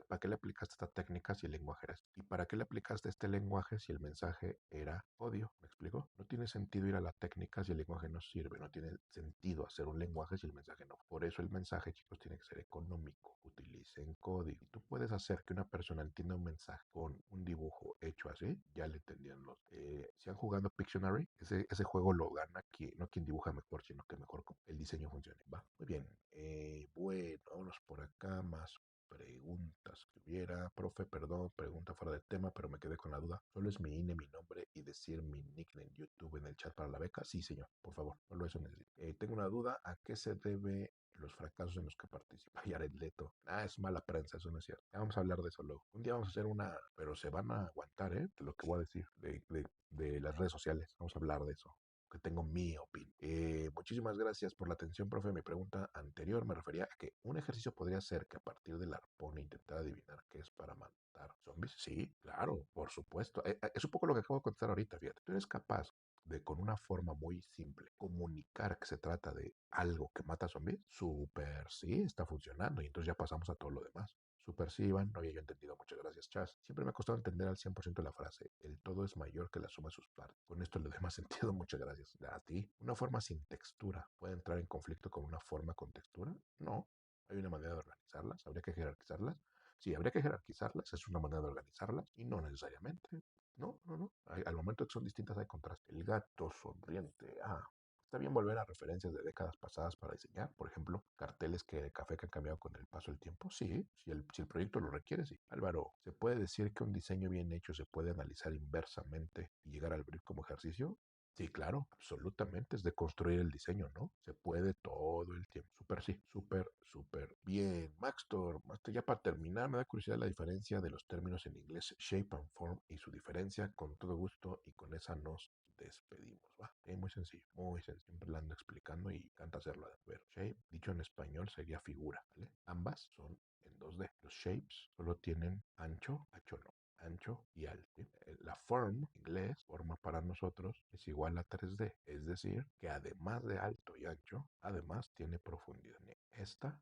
¿para qué le aplicaste esta técnica si el lenguaje era esto? ¿Y para qué le aplicaste este lenguaje si el mensaje era odio? ¿Me explico? No tiene sentido ir a la técnica si el lenguaje no sirve, no tiene sentido hacer un lenguaje si el mensaje no. Por eso el mensaje, chicos, tiene que ser económico. Utilicen código. Y tú puedes hacer que una persona entienda un mensaje con un dibujo hecho así, ya le entendían los. Si han jugado Pictionary, ese juego lo gana no quien dibuja mejor, sino que mejor el diseño funcione. Va, muy bien. Bueno, vámonos por acá, más preguntas que Riera, profe, perdón, pregunta fuera del tema, pero me quedé con la duda. ¿Solo es mi INE, mi nombre y decir mi nickname en YouTube en el chat para la beca? Sí, señor, por favor, solo eso necesito. Tengo una duda, ¿a qué se debe los fracasos en los que participa Jared Leto? Ah, es mala prensa, eso no es cierto. Ya vamos a hablar de eso luego. Un día vamos a hacer una, pero se van a aguantar, ¿eh? De lo que voy a decir, de las redes sociales. Vamos a hablar de eso, que tengo mi opinión. Muchísimas gracias por la atención, profe. Mi pregunta anterior me refería a que un ejercicio podría ser que a partir del arpón intentar adivinar qué es para matar zombies. Sí, claro, por supuesto. Es un poco lo que acabo de contar ahorita, fíjate. Tú eres capaz de, con una forma muy simple, comunicar que se trata de algo que mata zombies. Súper, sí, está funcionando. Y entonces ya pasamos a todo lo demás. Super, sí, Iván, no había yo entendido. Muchas gracias, Chas. Siempre me ha costado entender al 100% la frase. El todo es mayor que la suma de sus partes. Con esto le doy más sentido. Muchas gracias. A ti. Una forma sin textura puede entrar en conflicto con una forma con textura. No. Hay una manera de organizarlas. Habría que jerarquizarlas. Sí, habría que jerarquizarlas. Es una manera de organizarlas. Y no necesariamente. No, no, no. Al momento que son distintas hay contraste. El gato sonriente. Ah, está bien volver a referencias de décadas pasadas para diseñar, por ejemplo, carteles que de café que han cambiado con el paso del tiempo. Sí, si el proyecto lo requiere, sí. Álvaro, ¿se puede decir que un diseño bien hecho se puede analizar inversamente y llegar al brief como ejercicio? Sí, claro, absolutamente. Es de construir el diseño, ¿no? Se puede todo el tiempo. Súper, sí, súper, súper bien. Maxtor, ya para terminar, me da curiosidad la diferencia de los términos en inglés shape and form y su diferencia con todo gusto y con esa nos despedimos, ¿va? Muy sencillo, muy sencillo. Siempre la ando explicando y encanta hacerlo. A ver, shape, dicho en español, sería figura, ¿vale? Ambas son en 2D. Los shapes solo tienen ancho no, ancho y alto. ¿Sí? La form, en inglés, forma para nosotros, es igual a 3D. Es decir, que además de alto y ancho, además tiene profundidad. Esta,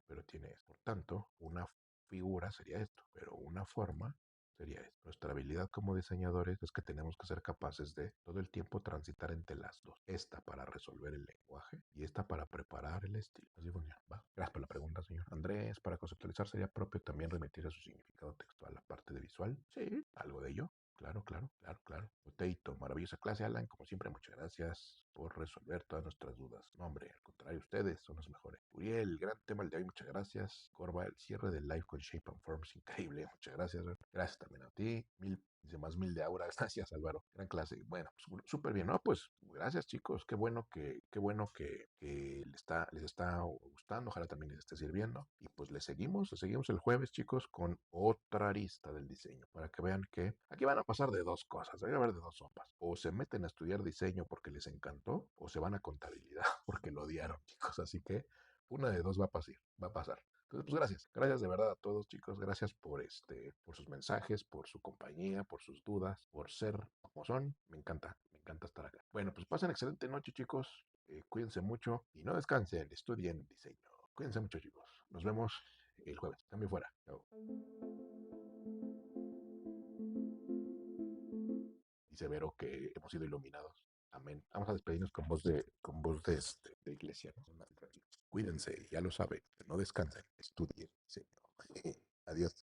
pero tiene esto. Por tanto, una figura sería esto, pero una forma sería esto. Nuestra habilidad como diseñadores es que tenemos que ser capaces de todo el tiempo transitar entre las dos. Esta para resolver el lenguaje y esta para preparar el estilo. Así funciona. ¿Va? Gracias por la pregunta, señor Andrés. Para conceptualizar sería propio también remitir a su significado textual la parte de visual. Sí, algo de ello. Claro, claro, claro, claro. Oteito, maravillosa clase, Alan. Como siempre, muchas gracias por resolver todas nuestras dudas. No, hombre, al contrario, ustedes son los mejores. Uriel, gran tema el de hoy, muchas gracias. Corva, el cierre del live con Shape and Forms, increíble, muchas gracias. Gracias también a ti. Dice más 1000 de aura. Gracias, Álvaro. Gran clase. Bueno, pues, súper bien. No, pues gracias, chicos. Qué bueno que les está gustando. Ojalá también les esté sirviendo. Y pues les seguimos el jueves, chicos, con otra arista del diseño. Para que vean que aquí van a pasar de dos cosas. Van a haber de dos sopas. O se meten a estudiar diseño porque les encantó, o se van a contabilidad porque lo odiaron, chicos. Así que una de dos va a pasar. Va a pasar. Entonces, pues gracias. Gracias de verdad a todos, chicos. Gracias por sus mensajes, por su compañía, por sus dudas, por ser como son. Me encanta estar acá. Bueno, pues pasen excelente noche, chicos. Cuídense mucho y no descansen, estudien diseño. Cuídense mucho, chicos. Nos vemos el jueves. Cambio fuera. Chao. Y severo que hemos sido iluminados. Amén. Vamos a despedirnos con voz de iglesia, ¿no? Cuídense, ya lo saben. No descansen, estudien diseño. Adiós.